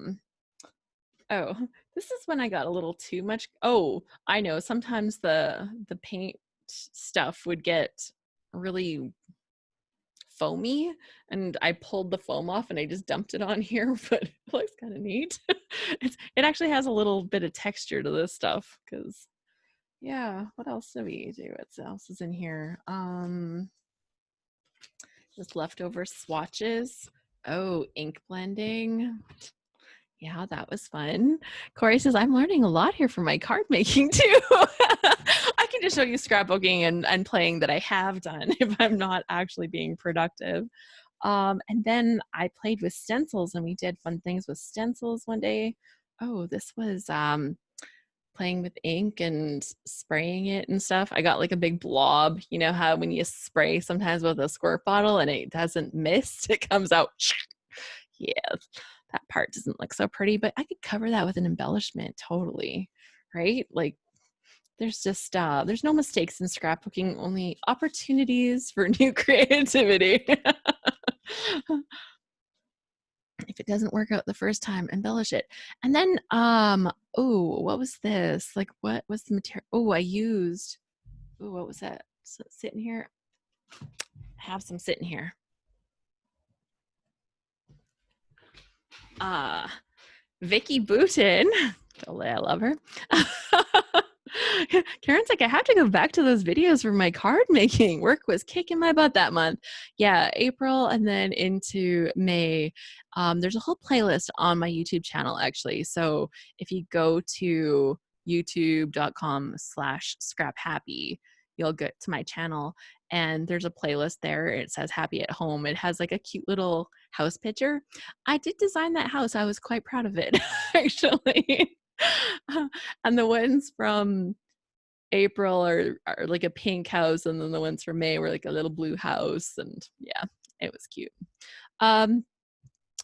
this is when I got a little too much. Oh, I know. Sometimes the paint stuff would get really foamy, and I pulled the foam off and I just dumped it on here, but it looks kind of neat. It actually has a little bit of texture to this stuff because yeah, what else do we do? What else is in here? Just leftover swatches. Oh, ink blending. Yeah, that was fun. Corey says, I'm learning a lot here from my card making too. I can just show you scrapbooking and playing that I have done if I'm not actually being productive. And then I played with stencils and we did fun things with stencils one day. Oh, this was playing with ink and spraying it and stuff. I got like a big blob. You know how when you spray sometimes with a squirt bottle and it doesn't mist, it comes out. Yeah, that part doesn't look so pretty, but I could cover that with an embellishment totally, right? Like there's just there's no mistakes in scrapbooking, only opportunities for new creativity. If it doesn't work out the first time, embellish it. And then oh, what was this? Like what was the material? Oh, I used, oh, what was that? So sitting here. I have some sitting here. Vicky Booten. Totally, I love her. Karen's like, I have to go back to those videos for my card making. Work was kicking my butt that month. Yeah, April and then into May. There's a whole playlist on my YouTube channel, actually. So if you go to youtube.com/scraphappy, you'll get to my channel. And there's a playlist there. It says Happy at Home. It has like a cute little house picture. I did design that house. I was quite proud of it, actually. And the ones from April are like a pink house, and then the ones from May were like a little blue house, and yeah, it was cute.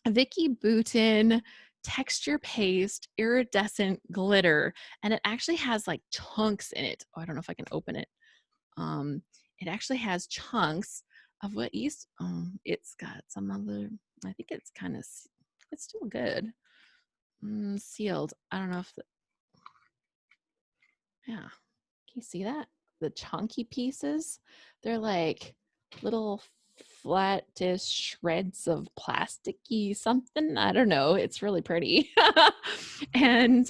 Vicky Booten texture paste iridescent glitter, and it actually has like chunks in it. Oh, I don't know if I can open it. It actually has chunks of what used. It's got some other. I think it's kind of. It's still good. Sealed. I don't know if yeah, can you see that? The chunky pieces, they're like little flattish shreds of plasticky something. I don't know. It's really pretty. And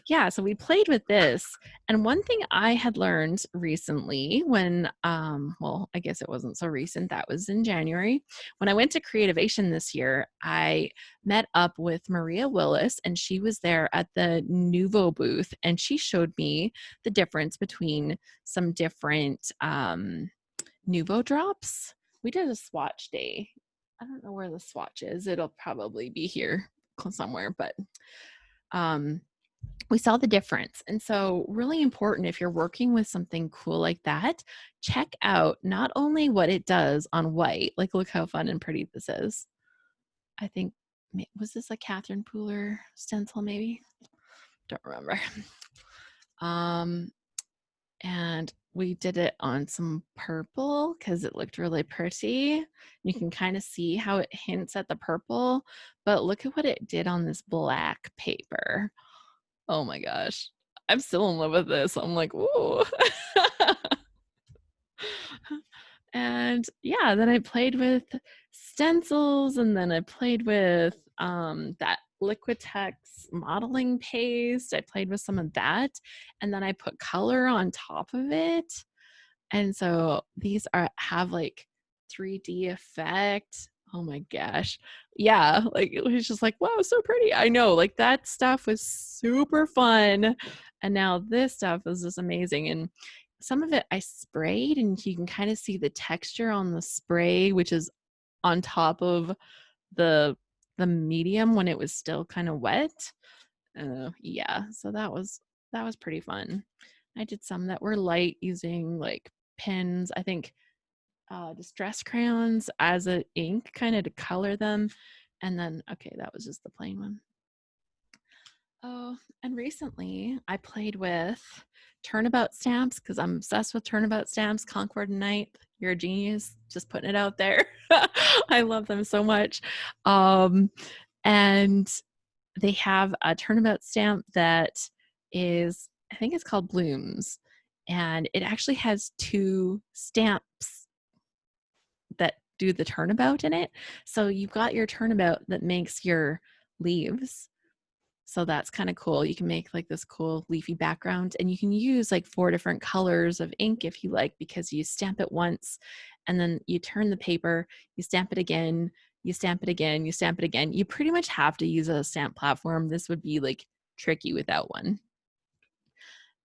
yeah, so we played with this. And one thing I had learned recently when, well, I guess it wasn't so recent, that was in January. When I went to Creativation this year, I met up with Maria Willis, and she was there at the Nuvo booth, and she showed me the difference between some different Nuvo drops. We did a swatch day. I don't know where the swatch is. It'll probably be here somewhere, but we saw the difference. And so really important if you're working with something cool like that, check out not only what it does on white, like look how fun and pretty this is. I think, was this a Catherine Pooler stencil maybe? Don't remember. And we did it on some purple because it looked really pretty. You can kind of see how it hints at the purple, but look at what it did on this black paper. Oh my gosh. I'm still in love with this. I'm like, ooh. And yeah, then I played with stencils, and then I played with that Liquitex modeling paste. I played with some of that, and then I put color on top of it. And so these have like 3D effect. Oh my gosh. Yeah, like it was just like, wow, so pretty. I know, like that stuff was super fun. And now this stuff is just amazing. And some of it I sprayed, and you can kind of see the texture on the spray, which is on top of the medium when it was still kind of wet. Yeah, so that was pretty fun. I did some that were light using like pens, I think distress crayons as an ink kind of to color them. And then, okay, that was just the plain one. Oh, and recently I played with turnabout stamps because I'm obsessed with turnabout stamps. Concord and Night, you're a genius. Just putting it out there. I love them so much. And they have a turnabout stamp that is, I think it's called Blooms. And it actually has 2 stamps that do the turnabout in it. So you've got your turnabout that makes your leaves. So that's kind of cool. You can make like this cool leafy background, and you can use like 4 different colors of ink if you like, because you stamp it once and then you turn the paper, you stamp it again, you stamp it again, you stamp it again. You pretty much have to use a stamp platform. This would be like tricky without one.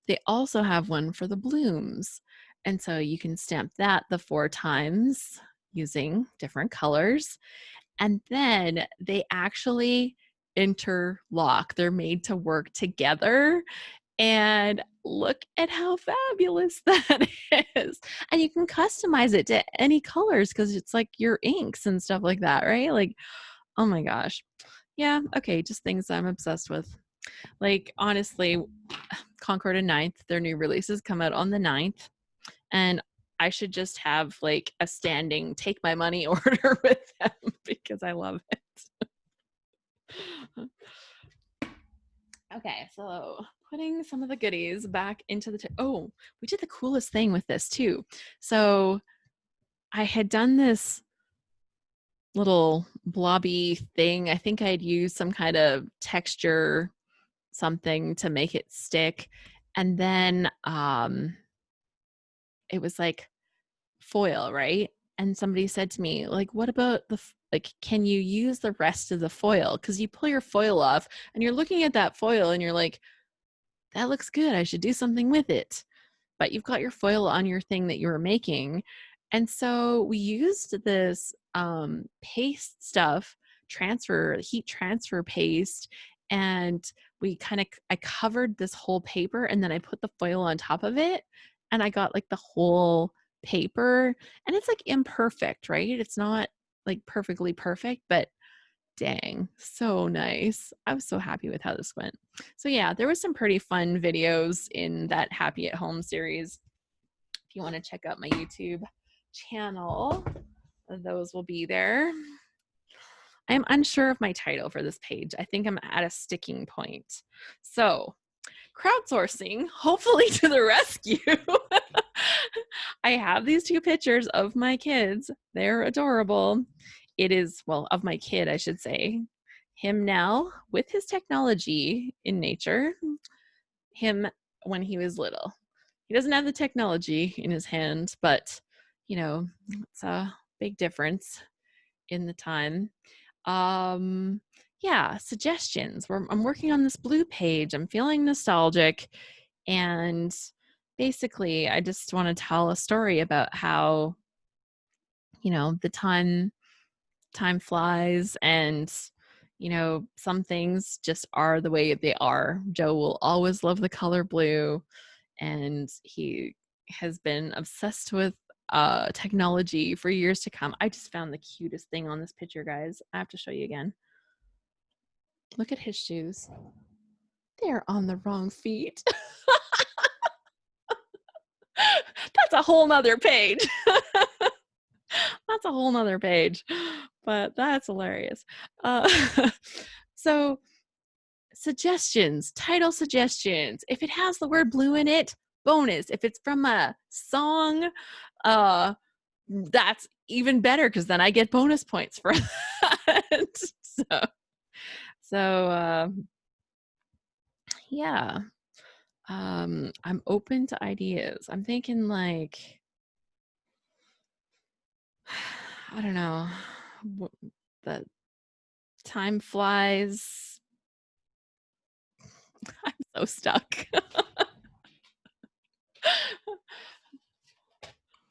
They also have one for the blooms. And so you can stamp that the 4 times using different colors. And then they actually interlock. They're made to work together. And look at how fabulous that is. And you can customize it to any colors because it's like your inks and stuff like that, right? Like, oh my gosh. Yeah, okay, just things I'm obsessed with. Like, honestly, Concord and Ninth, their new releases come out on the 9th. And I should just have like a standing take my money order with them because I love it. Okay, so putting some of the goodies back into the oh, we did the coolest thing with this too. So I had done this little blobby thing. I think I'd used some kind of texture something to make it stick. And then it was like foil, right? And somebody said to me, like, what about like, can you use the rest of the foil? Because you pull your foil off and you're looking at that foil and you're like, that looks good. I should do something with it. But you've got your foil on your thing that you were making. And so we used this paste stuff, heat transfer paste, and I covered this whole paper, and then I put the foil on top of it, and I got like the whole paper, and it's like imperfect, right? It's not like perfectly perfect, but dang, so nice. I was so happy with how this went. So yeah, there was some pretty fun videos in that Happy at Home series. If you want to check out my YouTube channel, those will be there. I'm unsure of my title for this page. I think I'm at a sticking point. So, crowdsourcing, hopefully to the rescue. I have these 2 pictures of my kids. They're adorable. It is, well, of my kid, I should say. Him now with his technology in nature, him when he was little. He doesn't have the technology in his hand, but it's a big difference in the time. Yeah, suggestions. I'm working on this blue page. I'm feeling nostalgic, and basically I just want to tell a story about how the time time flies, and some things just are the way they are. Joe will always love the color blue, and he has been obsessed with technology for years to come. I just found the cutest thing on this picture, guys. I have to show you again. Look at his shoes. They're on the wrong feet. That's a whole nother page. That's a whole nother page, but that's hilarious. So suggestions, title suggestions. If it has the word blue in it, bonus. If it's from a song, that's even better, because then I get bonus points for that. So yeah. I'm open to ideas. I'm thinking like, I don't know, the time flies. I'm so stuck.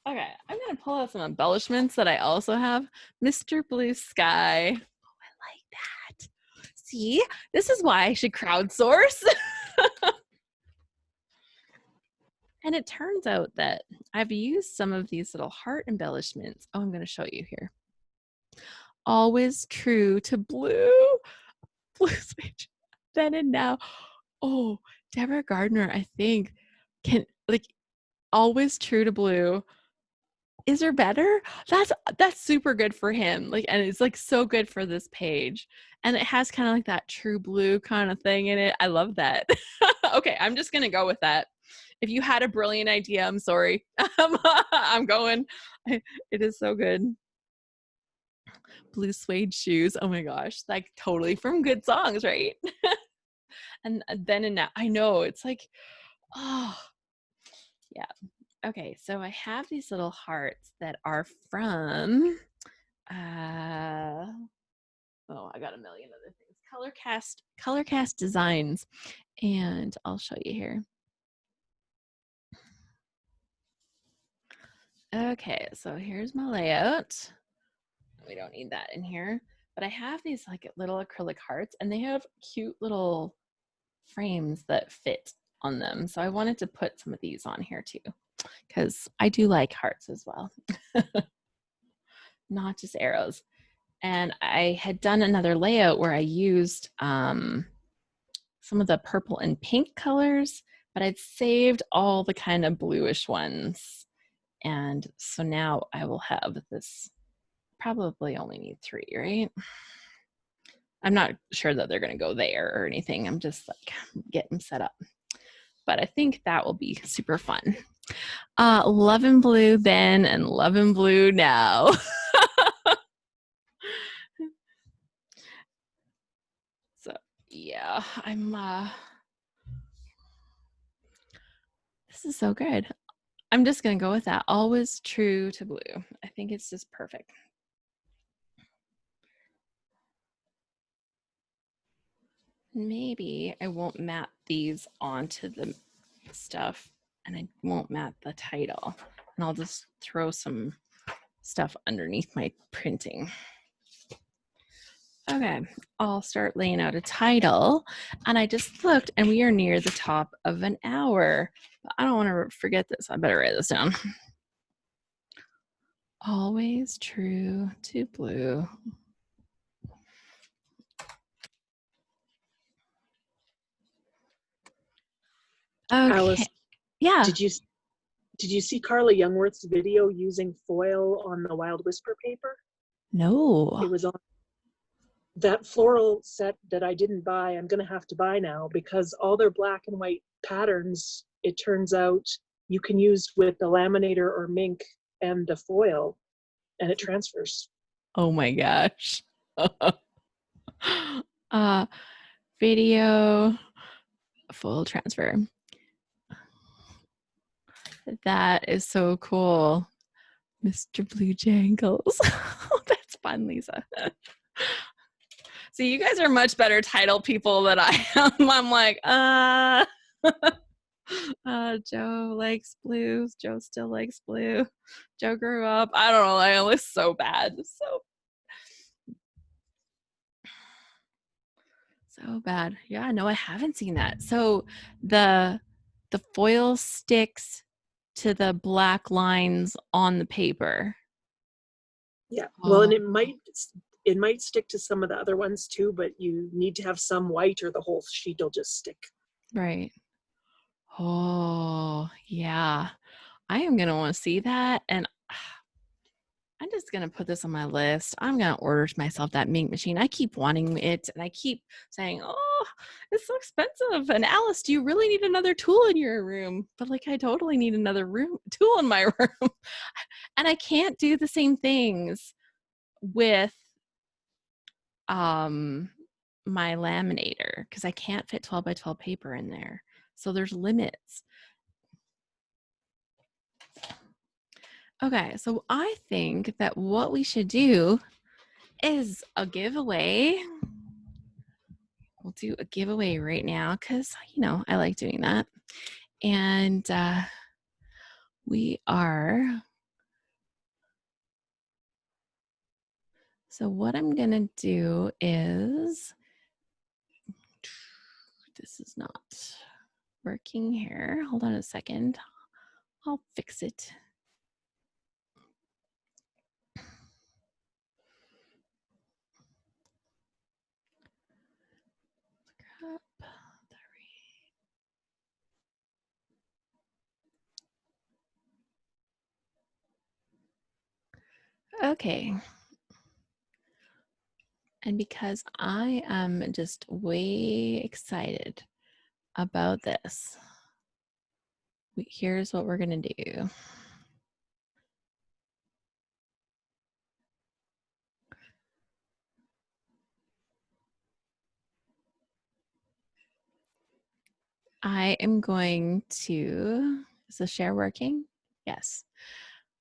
Okay, I'm gonna pull out some embellishments that I also have. Mr. Blue Sky. Oh, I like that. See, this is why I should crowdsource. And it turns out that I've used some of these little heart embellishments. Oh, I'm gonna show you here. Always true to blue. Blue switch. Then and now. Oh, Deborah Gardner, I think, can like always true to blue. Is there better? That's super good for him. Like, and it's like so good for this page. And it has kind of like that true blue kind of thing in it. I love that. Okay, I'm just gonna go with that. If you had a brilliant idea, I'm sorry. I'm going. It is so good. Blue suede shoes. Oh my gosh, like totally from good songs, right? And then and now, I know it's like, oh yeah. Okay, so I have these little hearts that are from oh, I got a million other things. Colorcast Designs, and I'll show you here. Okay, so here's my layout. We don't need that in here, but I have these like little acrylic hearts, and they have cute little frames that fit on them. So I wanted to put some of these on here too, because I do like hearts as well, not just arrows. And I had done another layout where I used some of the purple and pink colors, but I'd saved all the kind of bluish ones. And so now I will have this, probably only need 3, right? I'm not sure that they're going to go there or anything. I'm just like getting set up. But I think that will be super fun. Love and blue then, and love and blue now. So yeah, this is so good. I'm just gonna go with that. Always true to blue. I think it's just perfect. Maybe I won't map these onto the stuff, and I won't map the title, and I'll just throw some stuff underneath my printing. Okay, I'll start laying out a title, and I just looked and we are near the top of an hour. But I don't want to forget this. I better write this down. Always true to blue. Okay. Alice, Yeah. did you see Carla Youngworth's video using foil on the Wild Whisper paper? No. It was on that floral set that I didn't buy. I'm going to have to buy now because all their black and white patterns, it turns out you can use with the laminator or Mink and the foil, and it transfers. Oh my gosh. Video full transfer. That is so cool. Mr. Blue Jangles. That's fun, Lisa. So you guys are much better title people than I am. I'm like, Joe likes blue. Joe still likes blue. Joe grew up. I don't know. I was so bad. So So bad. Yeah, no, I haven't seen that. So the foil sticks to the black lines on the paper. Yeah. Well, and Oh, it might stick to some of the other ones too, but you need to have some white or the whole sheet will just stick. right. Oh, yeah. I am going to want to see that. And I'm just going to put this on my list. I'm going to order myself that Mink machine. I keep wanting it and I keep saying, oh, it's so expensive. And Alice, do you really need another tool in your room? But like, I totally need another tool in my room. And I can't do the same things with my laminator because I can't fit 12 by 12 paper in there. So there's limits. Okay, so I think that what we should do is a giveaway. We'll do a giveaway right now because, you know, I like doing that. And we are. So what I'm going to do is, this is not working here. Hold on a second. I'll fix it. Okay. And because I am just way excited about this, here's what we're going to do. I am going to, is the share working? Yes.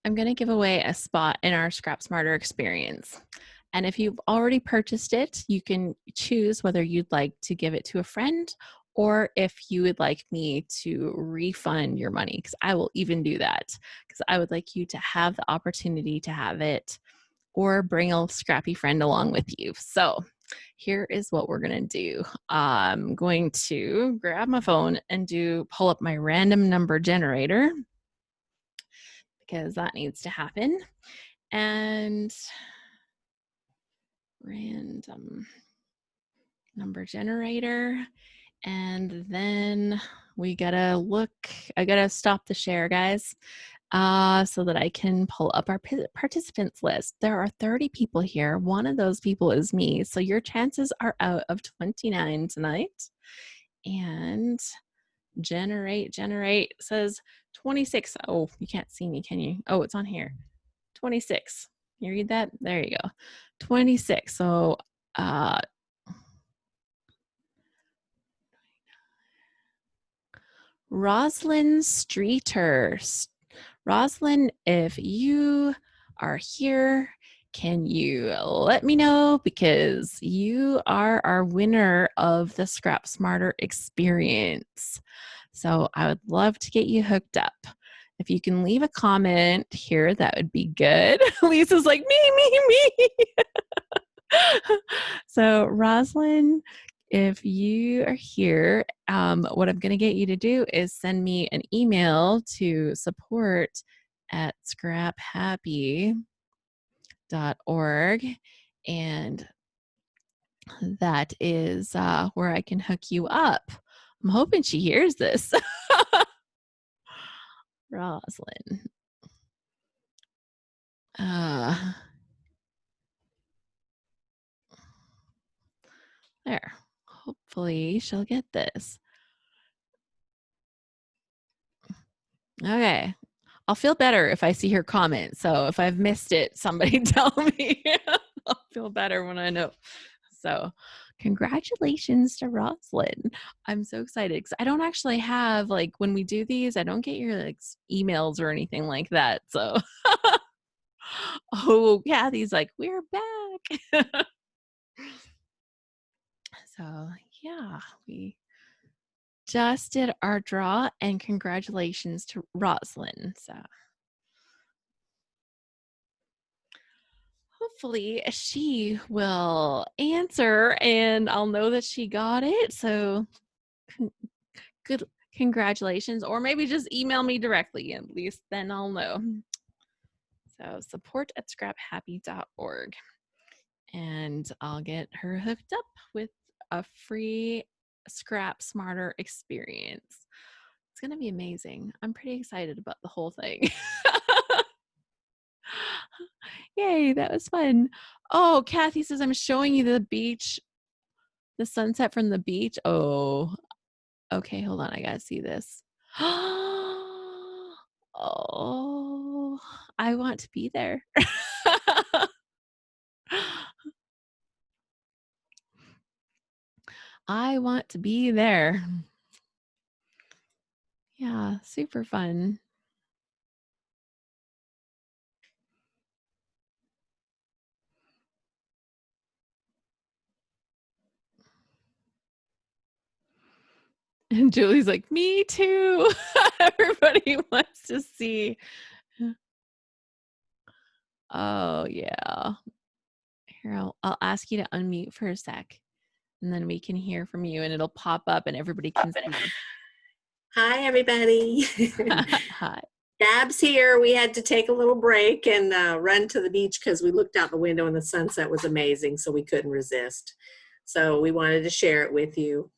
I'm going to give away a spot in our Scrap Smarter experience. And if you've already purchased it, you can choose whether you'd like to give it to a friend or if you would like me to refund your money, because I will even do that, because I would like you to have the opportunity to have it or bring a scrappy friend along with you. So here is what we're going to do. I'm going to grab my phone and pull up my random number generator, because that needs to happen. And random number generator. And then we gotta look, I gotta stop the share, guys, so that I can pull up our participants list. There are 30 people here. One of those people is me. So your chances are out of 29 tonight. And generate says 26. Oh, you can't see me, can you? Oh, it's on here. 26. You read that? There you go. 26. So Roslyn Streeter. Roslyn, if you are here, can you let me know, because you are our winner of the Scrap Smarter experience. So I would love to get you hooked up. If you can leave a comment here, that would be good. Lisa's like, me. So Roslyn, if you are here, what I'm going to get you to do is send me an email to support@scraphappy.org, and that is where I can hook you up. I'm hoping she hears this. Roslyn. There. Hopefully she'll get this. Okay. I'll feel better if I see her comment. So if I've missed it, somebody tell me. I'll feel better when I know. So congratulations to Roslyn. I'm so excited because I don't actually have, like, when we do these, I don't get your like emails or anything like that. So oh, Kathy's like, we're back. So yeah, we just did our draw, and congratulations to Roslyn. So hopefully she will answer and I'll know that she got it. So good, congratulations. Or maybe just email me directly, at least then I'll know. So support@scraphappy.org. And I'll get her hooked up with a free Scrap Smarter experience. It's going to be amazing. I'm pretty excited about the whole thing. Yay, that was fun. Oh, Kathy says, I'm showing you the beach, the sunset from the beach. Oh, okay, hold on. I got to see this. Oh, I want to be there. I want to be there. Yeah, super fun. And Julie's like, me too. Everybody wants to see. Oh, yeah. Here, I'll ask you to unmute for a sec, and then we can hear from you, and it'll pop up, and everybody can see. Hi, everybody. Hi. Gab's here. We had to take a little break and run to the beach because we looked out the window and the sunset was amazing, so we couldn't resist. So we wanted to share it with you.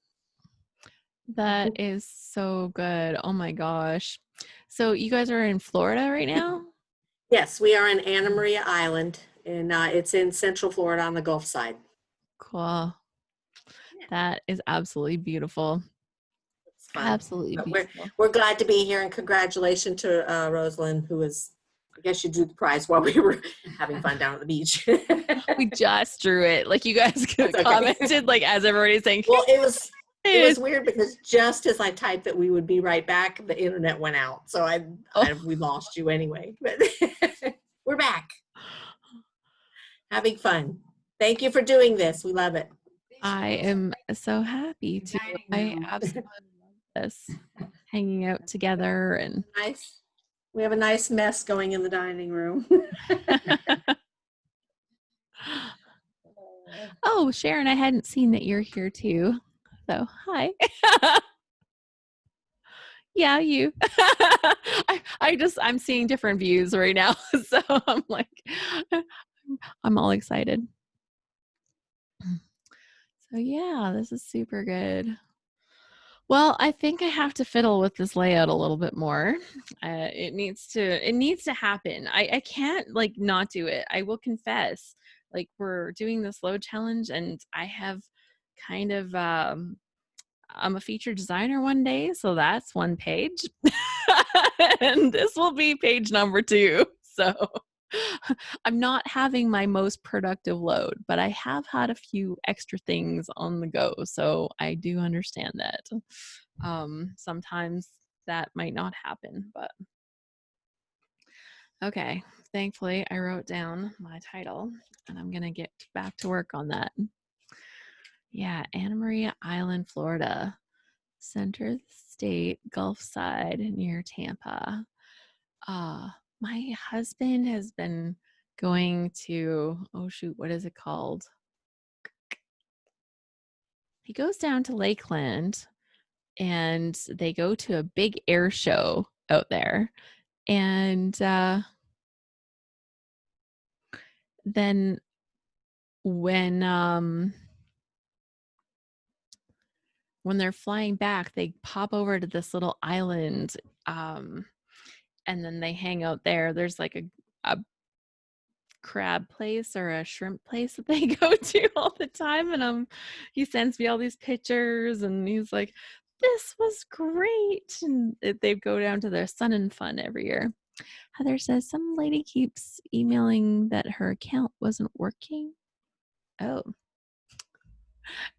That is so good. Oh my gosh. So you guys are in Florida right now? Yes, we are in Anna Maria Island, and it's in Central Florida on the Gulf side. Cool. That is absolutely beautiful. It's fun. Absolutely But beautiful. we're glad to be here, and congratulations to Rosalind, who was, I guess you drew the prize while we were having fun down at the beach. We just drew it. Like you guys commented, like as everybody's saying. Well, it was weird because just as I typed that we would be right back, the internet went out. So we lost you anyway. But we're back. Having fun. Thank you for doing this. We love it. I am so happy to. I absolutely love this. Hanging out together and nice. We have a nice mess going in the dining room. Oh, Sharon, I hadn't seen that you're here too. So, hi. Yeah, you. I'm seeing different views right now. So I'm like, I'm all excited. So yeah, this is super good. Well, I think I have to fiddle with this layout a little bit more. It needs to happen. I can't like not do it. I will confess. Like we're doing this load challenge and I have kind of I'm a feature designer one day, so that's one page. And this will be page number 2. So I'm not having my most productive load, but I have had a few extra things on the go. So I do understand that. Sometimes that might not happen, but okay. Thankfully, I wrote down my title and I'm going to get back to work on that. Yeah, Anna Maria Island, Florida. Center of the state, Gulf side near Tampa. My husband has been going to, oh shoot, what is it called? He goes down to Lakeland and they go to a big air show out there. And then when they're flying back, they pop over to this little island and then they hang out there. There's like a crab place or a shrimp place that they go to all the time, and he sends me all these pictures and he's like, this was great, and they go down to their Sun and Fun every year. Heather says some lady keeps emailing that her account wasn't working. Oh,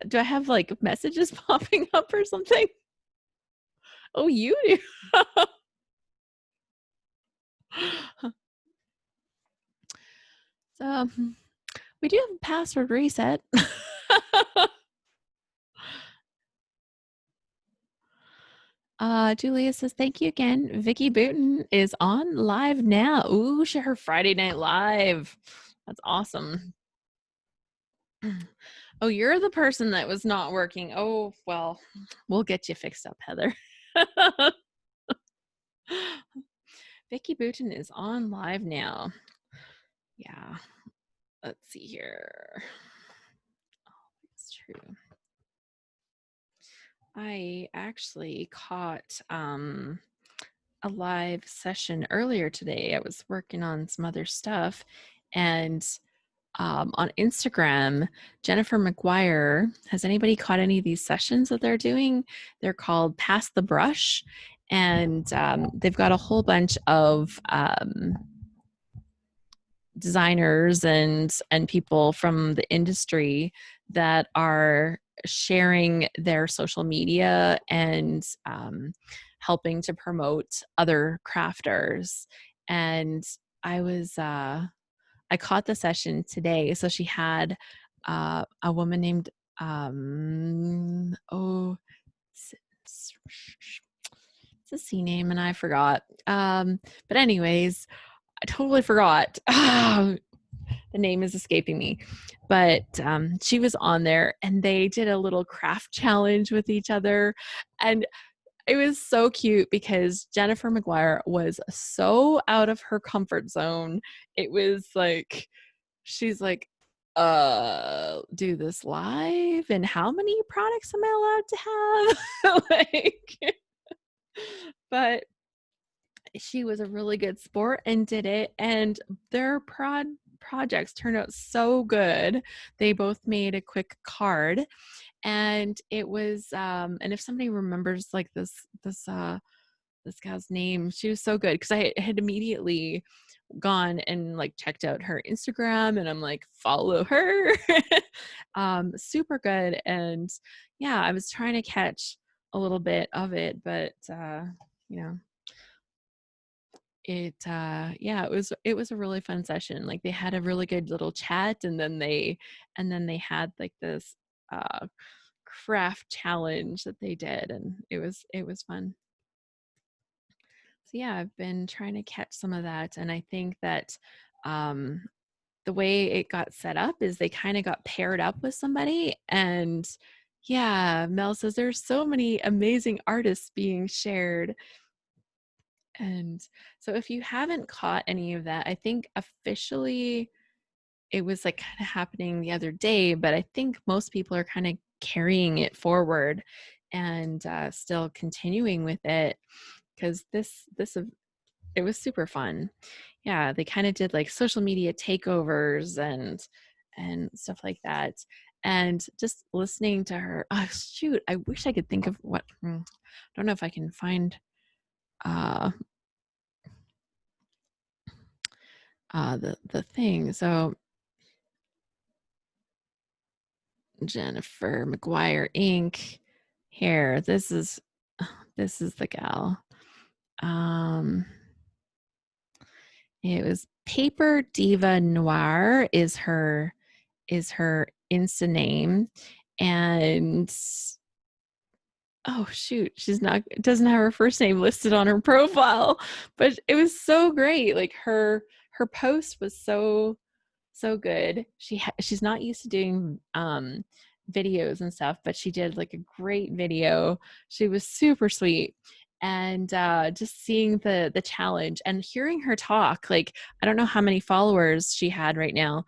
do I have like messages popping up or something? Oh, you do. So we do have a password reset. Julia says, thank you again. Vicky Booten is on live now. Ooh, her Friday Night Live. That's awesome. Oh, you're the person that was not working. Oh, well, we'll get you fixed up, Heather. Vicky Boutin is on live now. Yeah. Let's see here. Oh, it's true. I actually caught a live session earlier today. I was working on some other stuff, and on Instagram, Jennifer McGuire. Has anybody caught any of these sessions that they're doing? They're called Pass the Brush, and they've got a whole bunch of designers and people from the industry that are sharing their social media and helping to promote other crafters. And I was I caught the session today. So she had a woman named it's a C name and I forgot. But anyways, I totally forgot. The name is escaping me. But she was on there and they did a little craft challenge with each other. And it was so cute because Jennifer McGuire was so out of her comfort zone. It was like, she's like, do this live? And how many products am I allowed to have? Like, but she was a really good sport and did it. And their projects turned out so good. They both made a quick card, and it was and if somebody remembers like this gal's name, she was so good because I had immediately gone and like checked out her Instagram, and I'm like, follow her. Super good. And yeah, I was trying to catch a little bit of it, but you know, yeah, it was a really fun session. Like they had a really good little chat, and then they had like this craft challenge that they did, and it was fun. So yeah, I've been trying to catch some of that, and I think that the way it got set up is they kind of got paired up with somebody. And yeah, Mel says there's so many amazing artists being shared. And so if you haven't caught any of that, I think officially it was like kind of happening the other day, but I think most people are kind of carrying it forward and still continuing with it, because it was super fun. Yeah, they kind of did like social media takeovers and stuff like that. And just listening to her, oh shoot, I wish I could think of what, I don't know if I can find the thing. So Jennifer McGuire Inc. Here, this is the gal. It was Paper Diva Noir is her Insta name. And oh shoot, doesn't have her first name listed on her profile, but it was so great. Like her post was so good. She's not used to doing videos and stuff, but she did like a great video. She was super sweet. And just seeing the challenge and hearing her talk, like I don't know how many followers she had right now,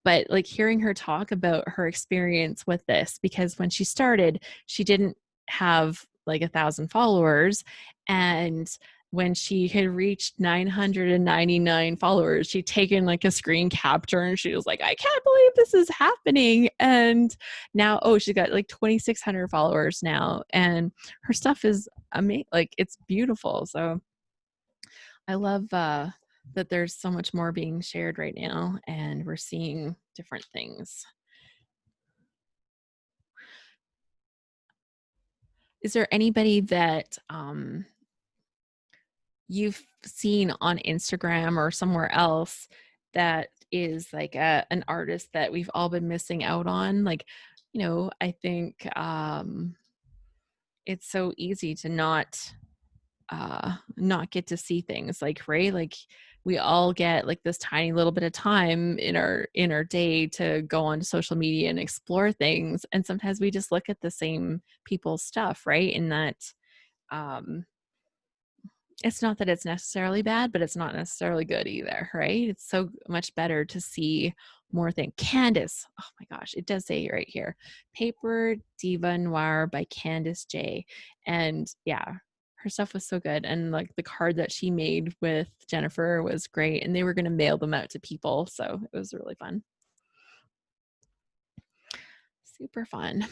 but like hearing her talk about her experience with this, because when she started, she didn't have like 1,000 followers. And when she had reached 999 followers, she'd taken like a screen capture and she was like, I can't believe this is happening. And now, she's got like 2,600 followers now. And her stuff is amazing. Like it's beautiful. So I love that there's so much more being shared right now and we're seeing different things. Is there anybody that you've seen on Instagram or somewhere else that is like an artist that we've all been missing out on? Like, I think it's so easy to not get to see things like, right? Like we all get like this tiny little bit of time in our day to go onto social media and explore things. And sometimes we just look at the same people's stuff, right? And that it's not that it's necessarily bad, but it's not necessarily good either, right? It's so much better to see more things. Candace, oh my gosh, it does say right here, Paper Diva Noir by Candace J. And yeah, her stuff was so good. And like the card that she made with Jennifer was great. And they were going to mail them out to people. So it was really fun. Super fun.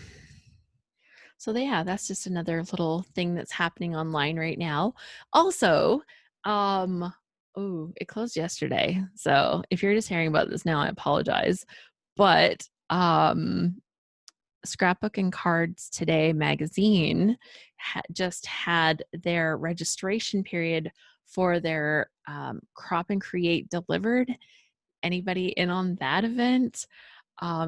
So yeah, that's just another little thing that's happening online right now. Also, it closed yesterday. So if you're just hearing about this now, I apologize. But Scrapbook and Cards Today magazine just had their registration period for their Crop and Create Delivered. Anybody in on that event?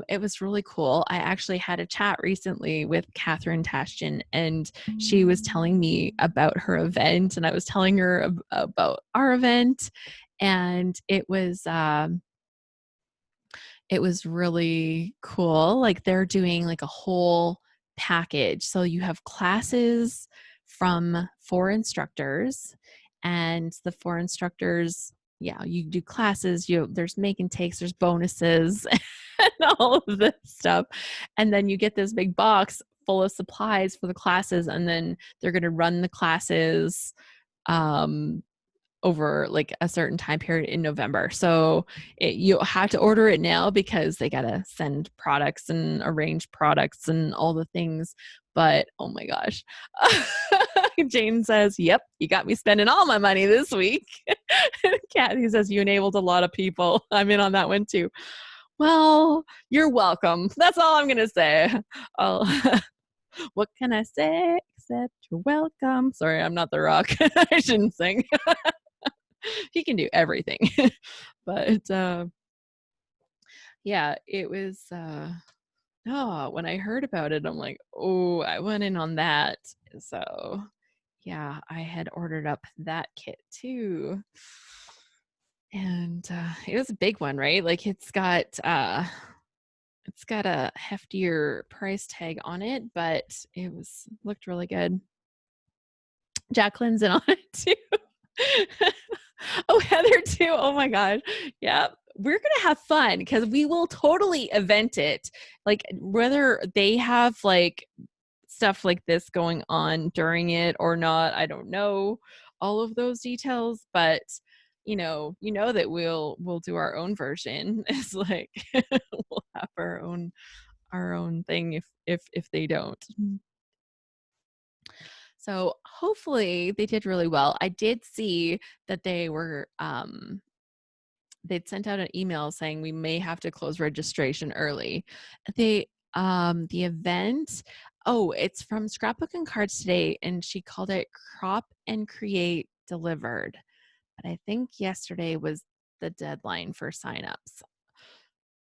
It was really cool. I actually had a chat recently with Catherine Tashjian, and she was telling me about her event, and I was telling her about our event, and it was really cool. Like they're doing like a whole package. So you have classes from 4 instructors, and the 4 instructors, yeah, you do classes, there's make and takes, there's bonuses and all of this stuff. And then you get this big box full of supplies for the classes, and then they're going to run the classes over like a certain time period in November. So you have to order it now because they got to send products and arrange products and all the things. But oh my gosh, Jane says, yep, you got me spending all my money this week. Kathy says, you enabled a lot of people. I'm in on that one too. Well, you're welcome. That's all I'm going to say. What can I say except you're welcome? Sorry, I'm not The Rock. I shouldn't sing. He can do everything. But yeah, it was when I heard about it, I'm like, oh, I went in on that. So yeah, I had ordered up that kit too. And it was a big one, right? Like it's got a heftier price tag on it, but it looked really good. Jacqueline's in on it too. Oh, Heather too. Oh my gosh. Yeah. We're going to have fun because we will totally event it. Like whether they have like stuff like this going on during it or not, I don't know all of those details, but you know that we'll do our own version. It's like we'll have our own thing if they don't. So hopefully they did really well. I did see that they were they'd sent out an email saying we may have to close registration early. The event, it's from Scrapbook and Cards Today, and she called it Crop and Create Delivered. But I think yesterday was the deadline for signups.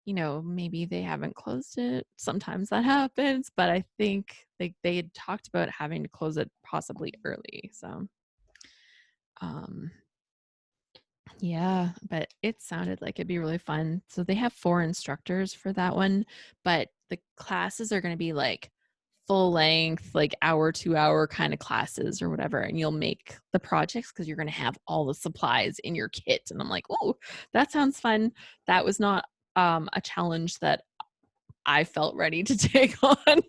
Maybe they haven't closed it. Sometimes that happens, but I think they had talked about having to close it possibly early. So, yeah, but it sounded like it'd be really fun. So they have 4 instructors for that one, but the classes are going to be like full length, like hour, 2-hour kind of classes or whatever. And you'll make the projects because you're going to have all the supplies in your kit. And I'm like, oh, that sounds fun. That was not a challenge that I felt ready to take on.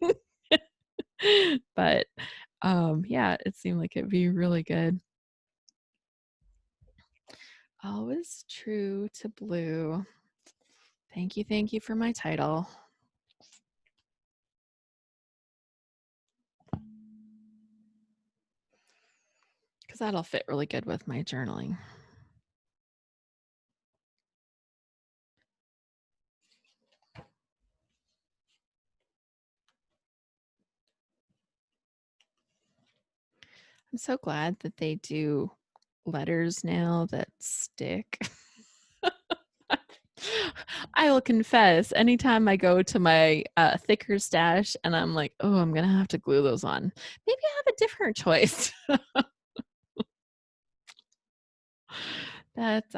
But yeah, it seemed like it'd be really good. Always true to blue. Thank you for my title. Because that'll fit really good with my journaling. I'm so glad that they do letters now that stick. I will confess, anytime I go to my thicker stash and I'm like, oh, I'm going to have to glue those on. Maybe I have a different choice. That's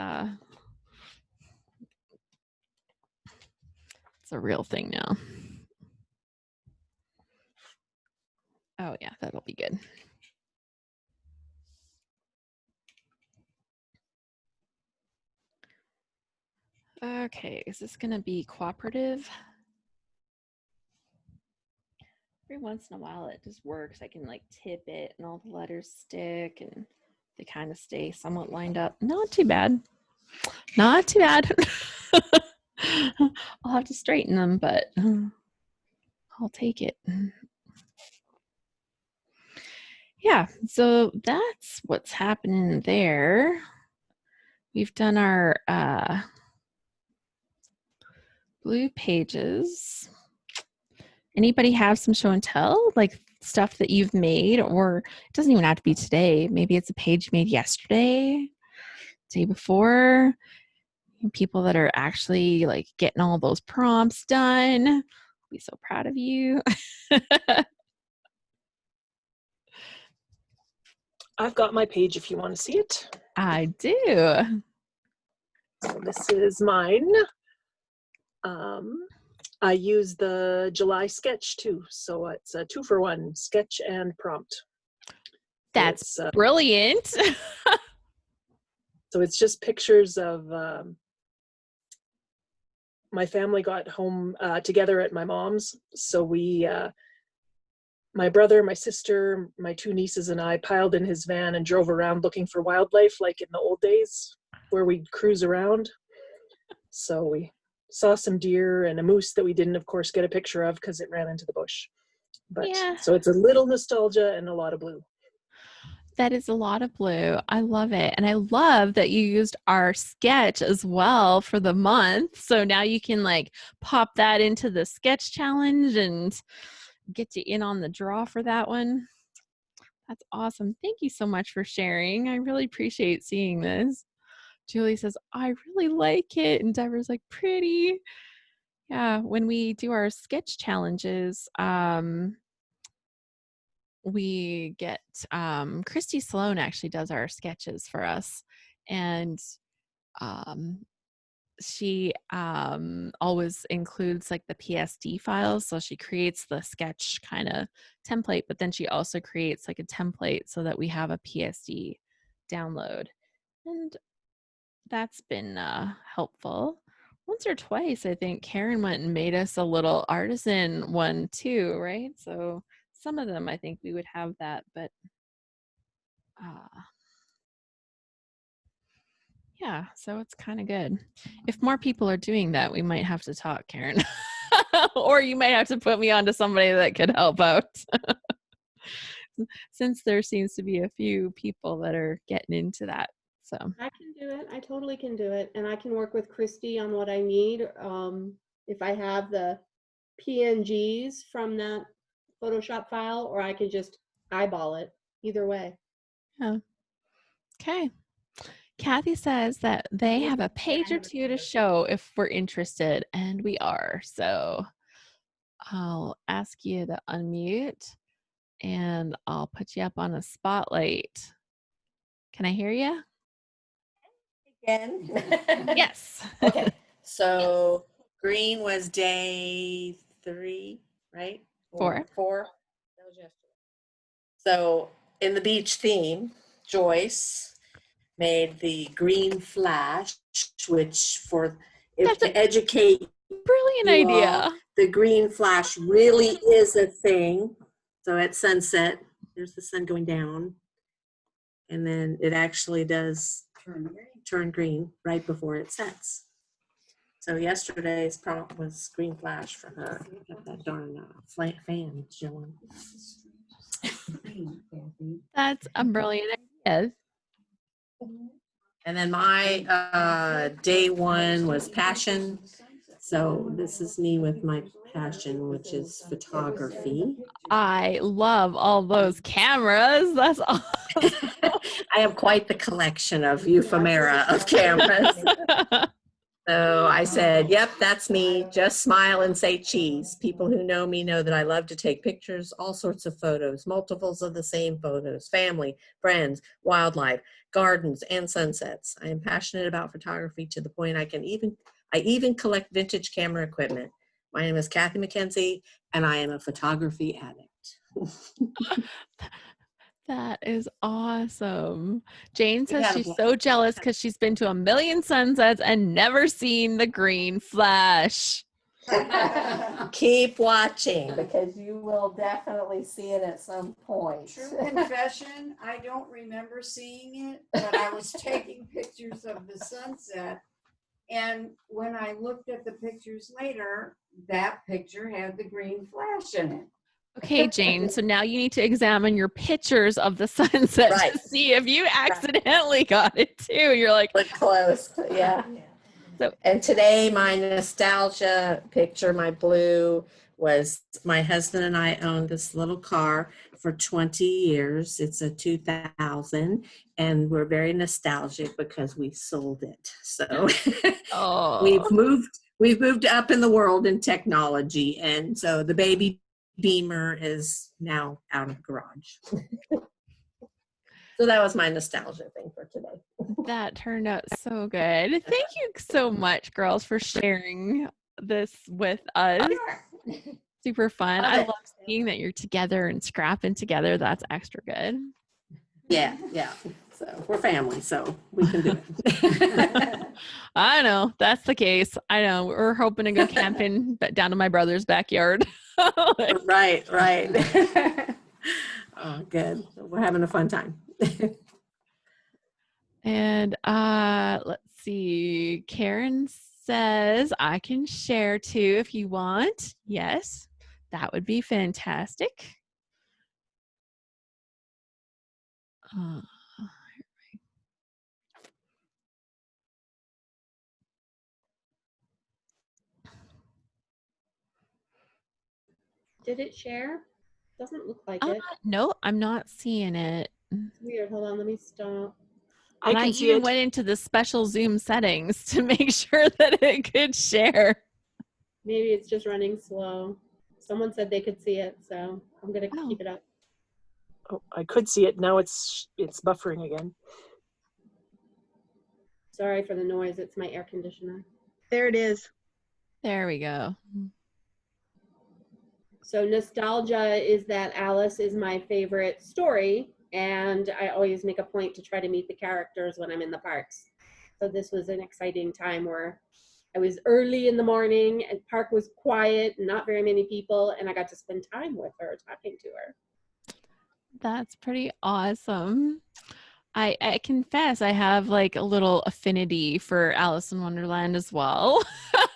it's a real thing now. Oh yeah, that'll be good. Okay, is this gonna be cooperative? Every once in a while it just works. I can like tip it and all the letters stick and they kind of stay somewhat lined up. Not too bad. Not too bad. I'll have to straighten them, but I'll take it. Yeah, so that's what's happening there. We've done our blue pages. Anybody have some show and tell, like stuff that you've made, or it doesn't even have to be today. Maybe it's a page you made yesterday, day before. People that are actually like getting all those prompts done. I'll be so proud of you. I've got my page if you want to see it. I do. So this is mine. I use the July sketch too. So it's a 2-for-1, sketch and prompt. That's brilliant. So it's just pictures of my family got home together at my mom's. So we, my brother, my sister, my 2 nieces and I piled in his van and drove around looking for wildlife like in the old days where we'd cruise around. So we saw some deer and a moose that we didn't, of course, get a picture of because it ran into the bush. But yeah. So it's a little nostalgia and a lot of blue. That is a lot of blue. I love it. And I love that you used our sketch as well for the month. So now you can like pop that into the sketch challenge and get you in on the draw for that one. That's awesome. Thank you so much for sharing. I really appreciate seeing this. Julie says, I really like it. And Deborah's like, pretty. Yeah, when we do our sketch challenges, we get Christy Sloan actually does our sketches for us. And she always includes like the PSD files. So she creates the sketch kind of template, but then she also creates like a template so that we have a PSD download. And that's been helpful. Once or twice, I think Karen went and made us a little artisan one too, right? So some of them, I think we would have that, but yeah, so it's kind of good. If more people are doing that, we might have to talk, Karen. Or you might have to put me on to somebody that could help out. Since there seems to be a few people that are getting into that. So I can do it. I totally can do it. And I can work with Christy on what I need. If I have the PNGs from that Photoshop file, or I can just eyeball it. Either way. yeah. Okay. Kathy says that they have a page or 2 to show if we're interested, and we are. So I'll ask you to unmute and I'll put you up on a spotlight. Can I hear you? Again? Yes. Okay. So green was day 3, right? 4. 4. That was yesterday. So in the beach theme, Joyce made the green flash, which to educate Brilliant you idea. all, the green flash really is a thing. So at sunset, there's the sun going down, and then it actually does turn green right before it sets. So yesterday's prompt was green flash for her. Got that darn fan showing. That's a brilliant idea. And then my day 1 was passion. So this is me with my passion, which is photography. I love all those cameras. That's awesome. I have quite the collection of ephemera of cameras. So I said, yep, that's me. Just smile and say cheese. People who know me know that I love to take pictures, all sorts of photos, multiples of the same photos, family, friends, wildlife, gardens, and sunsets. I am passionate about photography to the point I even collect vintage camera equipment. My name is Kathy McKenzie, and I am a photography addict. That is awesome. Jane We says had a she's so jealous because she's been to a million sunsets and never seen the green flash. Keep watching because you will definitely see it at some point. True confession, I don't remember seeing it, but I was taking pictures of the sunset. And when I looked at the pictures later, that picture had the green flash in it. Okay, Jane, so now you need to examine your pictures of the sunset Right. to see if you accidentally got it too. You're like, Look close, yeah. So- And today my nostalgia picture, my blue, was my husband and I owned this little car for 20 years. It's a 2000, and we're very nostalgic because we sold it. So oh, we've moved up in the world in technology, and so the baby Beamer is now out of the garage. So that was my nostalgia thing for today. that turned out so good. Thank you so much, girls, for sharing this with us. Super fun. Love I it. love seeing that you're together and scrapping together. That's extra good. Yeah. So we're family, so we can do it. I know that's the case. I know we're hoping to go camping down to my brother's backyard. Right. Oh, good. We're having a fun time. And let's see. Karen says I can share too if you want. Yes, that would be fantastic. Did it share? Doesn't look like it. No, I'm not seeing it. Weird. Hold on. Let me stop. And I can see even it. went into the special Zoom settings to make sure that it could share. Maybe it's just running slow. Someone said they could see it, so I'm gonna Oh. keep it up. Oh, I could see it. Now it's buffering again. Sorry for the noise. It's my air conditioner. There it is. There we go. So nostalgia is that Alice is my favorite story, and I always make a point to try to meet the characters when I'm in the parks. So this was an exciting time where I was early in the morning and park was quiet, not very many people, and I got to spend time with her, talking to her. That's pretty awesome. I confess I have like a little affinity for Alice in Wonderland as well.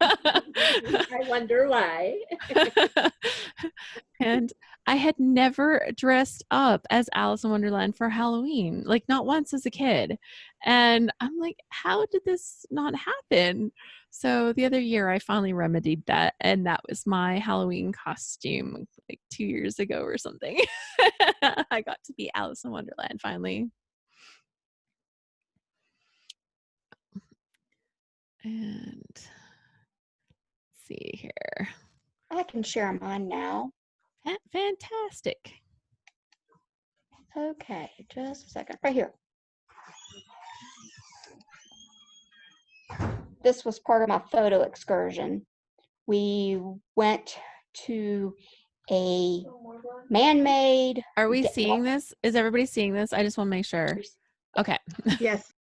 I wonder why. And I had never dressed up as Alice in Wonderland for Halloween, like not once as a kid. And I'm like, how did this not happen? So the other year I finally remedied that, and that was my Halloween costume like 2 years ago or something. I got to be Alice in Wonderland finally. And let's see here. I can share mine now. Fantastic. Okay, just a second. Right here. This was part of my photo excursion. We went to a man-made. Are we seeing this? Is everybody seeing this? I just want to make sure. Okay. Yes.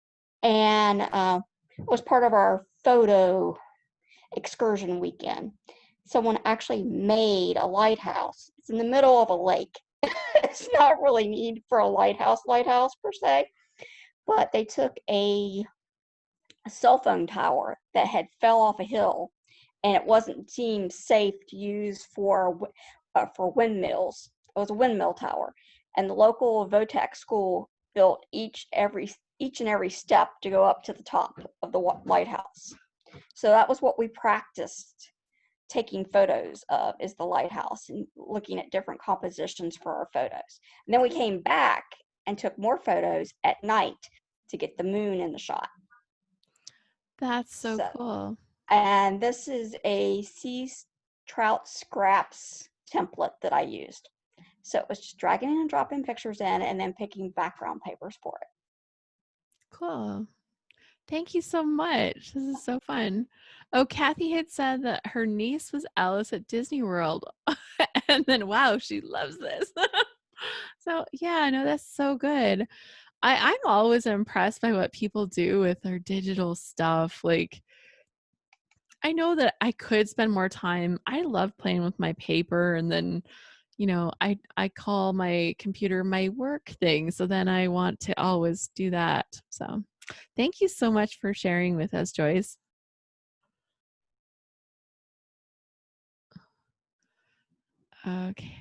And it was part of our photo excursion weekend. Someone actually made a lighthouse. It's in the middle of a lake. It's not really needed for a lighthouse per se, but they took a cell phone tower that had fell off a hill, and it wasn't deemed safe to use for windmills. It was a windmill tower, and the local VOTEC school built each and every step to go up to the top of the lighthouse. So that was what we practiced taking photos of, is the lighthouse, and looking at different compositions for our photos. And then we came back and took more photos at night to get the moon in the shot. That's so So- cool. And this is a sea trout scraps template that I used. So it was just dragging and dropping pictures in and then picking background papers for it. Cool. Thank you so much. This is so fun. Oh, Kathy had said that her niece was Alice at Disney World. And then, wow, she loves this. So, yeah, no, that's so good. I'm always impressed by what people do with their digital stuff. Like, I know that I could spend more time. I love playing with my paper, and then, I call my computer my work thing. So then I want to always do that. So thank you so much for sharing with us, Joyce. Okay.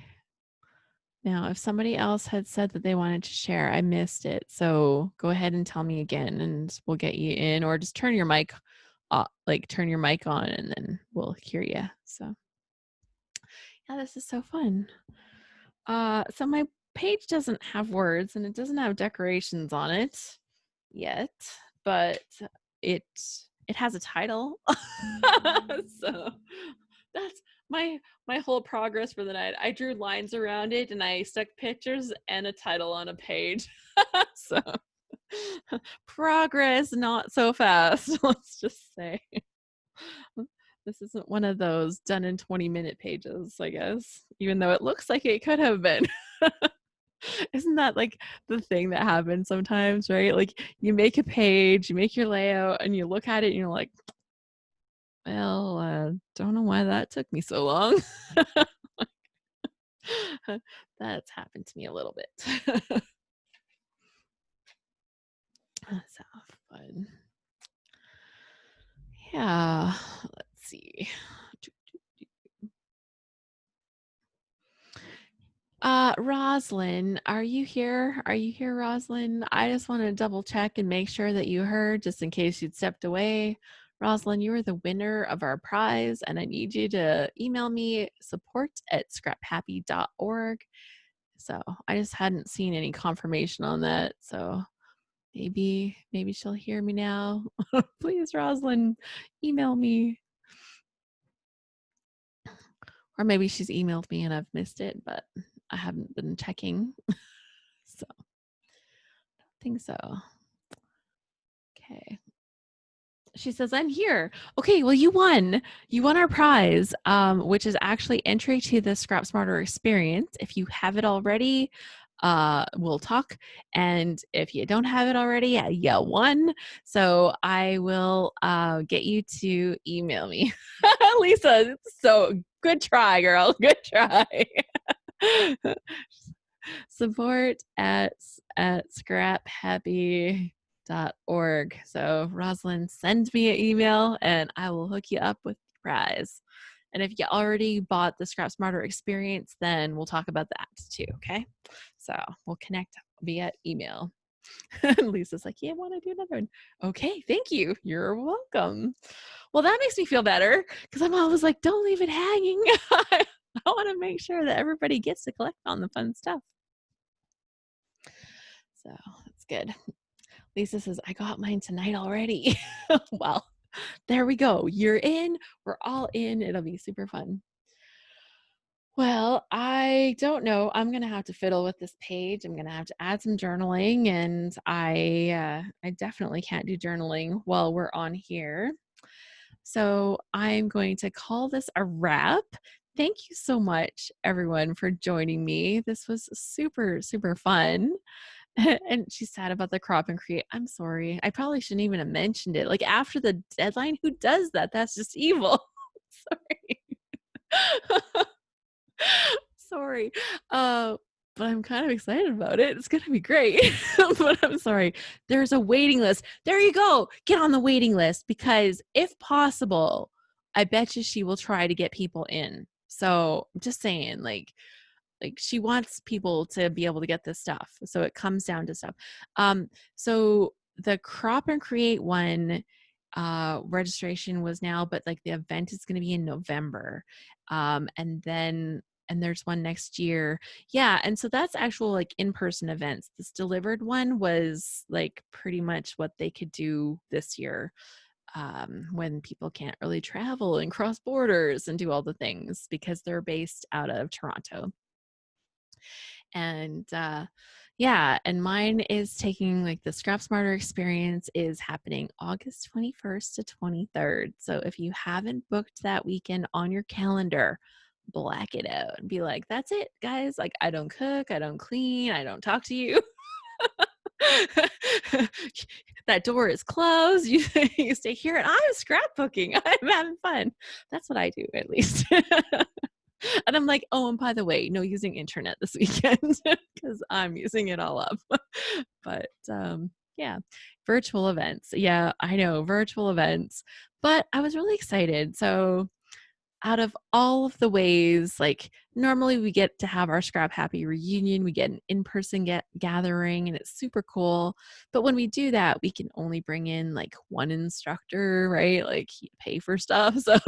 Now, if somebody else had said that they wanted to share, I missed it. So go ahead and tell me again, and we'll get you in, or just turn your mic turn your mic on, and then we'll hear you. So yeah, this is so fun. So my page doesn't have words and it doesn't have decorations on it yet, but it has a title. So that's my whole progress for the night. I drew lines around it and I stuck pictures and a title on a page. So progress not so fast, let's just say. This isn't one of those done in 20-minute pages, I guess, even though it looks like it could have been. Isn't that like the thing that happens sometimes, right? Like you make a page, you make your layout, and you look at it and you're like, well, don't know why that took me so long. That's happened to me a little bit. So fun. Yeah, let's see. Roslyn, are you here? Are you here, Roslyn? I just want to double check and make sure that you heard, just in case you'd stepped away. Roslyn, you are the winner of our prize, and I need you to email me support@scraphappy.org. So I just hadn't seen any confirmation on that. So maybe she'll hear me now. Please, Roslyn, email me. Or maybe she's emailed me and I've missed it, but I haven't been checking. So I don't think so. Okay. She says, I'm here. Okay, well, you won. You won our prize, which is actually entry to the Scrap Smarter experience. If you have it already, we'll talk. And if you don't have it already, you won. So I will get you to email me. Lisa, so good try, girl. Good try. Support at scraphappy.org. So Rosalind, send me an email and I will hook you up with the prize. And if you already bought the Scrap Smarter experience, then we'll talk about that too, okay? So we'll connect via email. Lisa's like, yeah, I want to do another one. Okay, thank you. You're welcome. Well, that makes me feel better because I'm always like, don't leave it hanging. I want to make sure that everybody gets to collect on the fun stuff. So that's good. Lisa says, I got mine tonight already. Well, there we go. You're in. We're all in. It'll be super fun. Well, I don't know. I'm going to have to fiddle with this page. I'm going to have to add some journaling, and I definitely can't do journaling while we're on here. So I'm going to call this a wrap. Thank you so much, everyone, for joining me. This was super, super fun. And she's sad about the crop and create. I'm sorry. I probably shouldn't even have mentioned it. Like after the deadline, who does that? That's just evil. Sorry. Sorry. But I'm kind of excited about it. It's going to be great. But I'm sorry. There's a waiting list. There you go. Get on the waiting list because if possible, I bet you she will try to get people in. So I'm just saying, like she wants people to be able to get this stuff. So it comes down to stuff. So the crop and create one registration was now, but like the event is going to be in November. And there's one next year. Yeah. And so that's actual like in-person events. This delivered one was like pretty much what they could do this year. when people can't really travel and cross borders and do all the things because they're based out of Toronto. And yeah, and mine is taking like the Scrap Smarter experience is happening August 21st to 23rd. So if you haven't booked that weekend on your calendar, black it out and be like, that's it, guys. Like, I don't cook, I don't clean, I don't talk to you. That door is closed. You stay here and I'm scrapbooking. I'm having fun. That's what I do, at least. And I'm like, oh, and by the way, no using internet this weekend because I'm using it all up. But yeah, virtual events. Yeah, I know, virtual events. But I was really excited. So out of all of the ways, like normally we get to have our ScrapHappy reunion, we get an in-person gathering and it's super cool. But when we do that, we can only bring in like one instructor, right? Like pay for stuff. So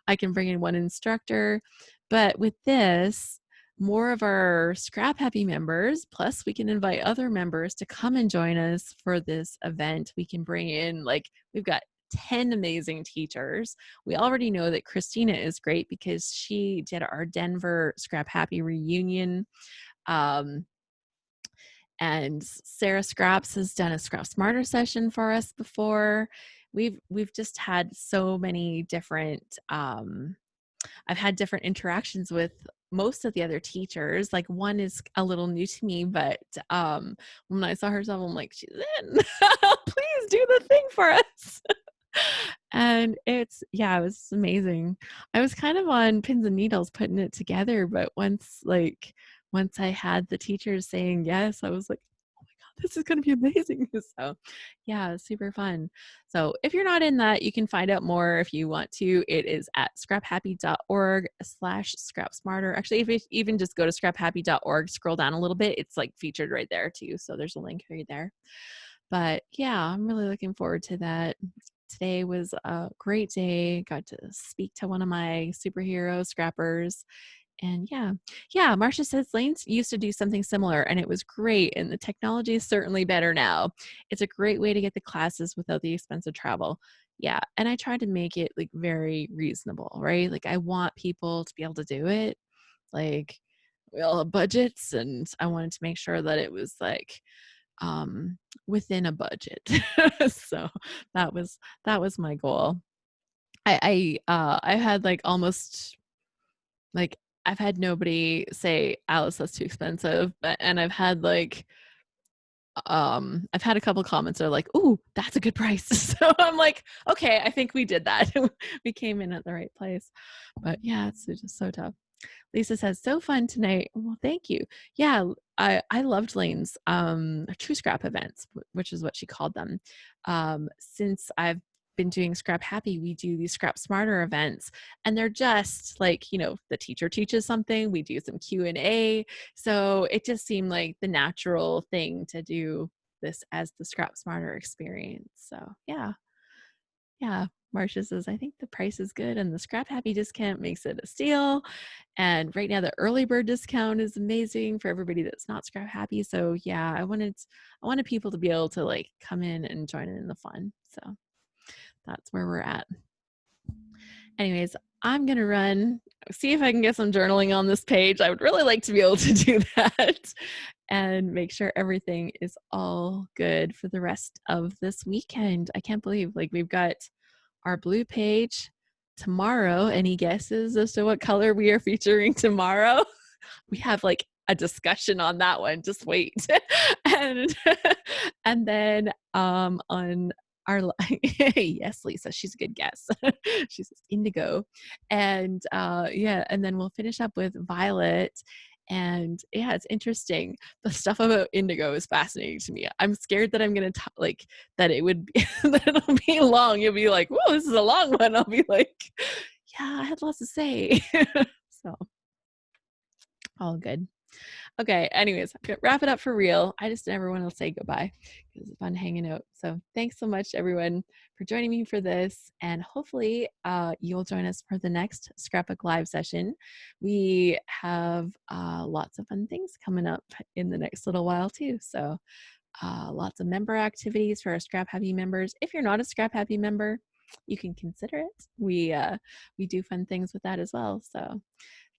I can bring in one instructor. But with this, more of our ScrapHappy members, plus we can invite other members to come and join us for this event. We can bring in, like, we've got 10 amazing teachers. We already know that Christina is great because she did our Denver ScrapHappy reunion. And Sarah Scraps has done a Scrap Smarter session for us before. We've just had so many different I've had different interactions with most of the other teachers. Like one is a little new to me, but when I saw herself, I'm like, she's in. Please do the thing for us. And it was amazing. I was kind of on pins and needles putting it together, but once I had the teachers saying yes, I was like, oh my God, this is going to be amazing. So yeah, super fun. So if you're not in that, you can find out more if you want to. It is at scraphappy.org/scrapsmarter. Actually, if you even just go to scraphappy.org, scroll down a little bit, it's like featured right there too. So there's a link right there. But yeah, I'm really looking forward to that. Today was a great day. Got to speak to one of my superhero scrappers. And yeah, Marcia says Lane's used to do something similar and it was great. And the technology is certainly better now. It's a great way to get the classes without the expense of travel. Yeah. And I try to make it like very reasonable, right? Like I want people to be able to do it. Like we all have budgets and I wanted to make sure that it was like within a budget. So that was my goal. I had like almost like I've had nobody say, Alice, that's too expensive. And I've had like I've had a couple comments that are like, ooh, that's a good price. So I'm like, okay, I think we did that. We came in at the right place. But yeah, it's just so tough. Lisa says, so fun tonight. Well, thank you. Yeah, I loved Lane's True Scrap events, which is what she called them. Since I've been doing ScrapHappy, we do these Scrap Smarter events, and they're just like, the teacher teaches something, we do some Q&A. So it just seemed like the natural thing to do this as the Scrap Smarter experience. So yeah. Marcia says, I think the price is good and the ScrapHappy discount makes it a steal. And right now the early bird discount is amazing for everybody that's not ScrapHappy. So yeah, I wanted people to be able to like come in and join in the fun. So that's where we're at. Anyways, I'm going to run, see if I can get some journaling on this page. I would really like to be able to do that and make sure everything is all good for the rest of this weekend. I can't believe like we've got our blue page tomorrow. Any guesses as to what color we are featuring tomorrow? We have like a discussion on that one. Just wait. and then on our yes, Lisa, she's a good guess. She says indigo. And and then we'll finish up with violet. And yeah, it's interesting. The stuff about indigo is fascinating to me. I'm scared that I'm going to like that it would be that it'll be long. You'll be like, whoa, this is a long one. I'll be like, yeah, I had lots to say. So all good. Okay, anyways, wrap it up for real. I just never want to say goodbye because it's fun hanging out. So thanks so much, everyone, for joining me for this. And hopefully you'll join us for the next Scrapbook Live session. We have lots of fun things coming up in the next little while too. So lots of member activities for our ScrapHappy members. If you're not a ScrapHappy member, you can consider it. We do fun things with that as well. So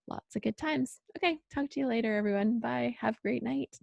lots of good times. Okay, talk to you later, everyone. Bye. Have a great night.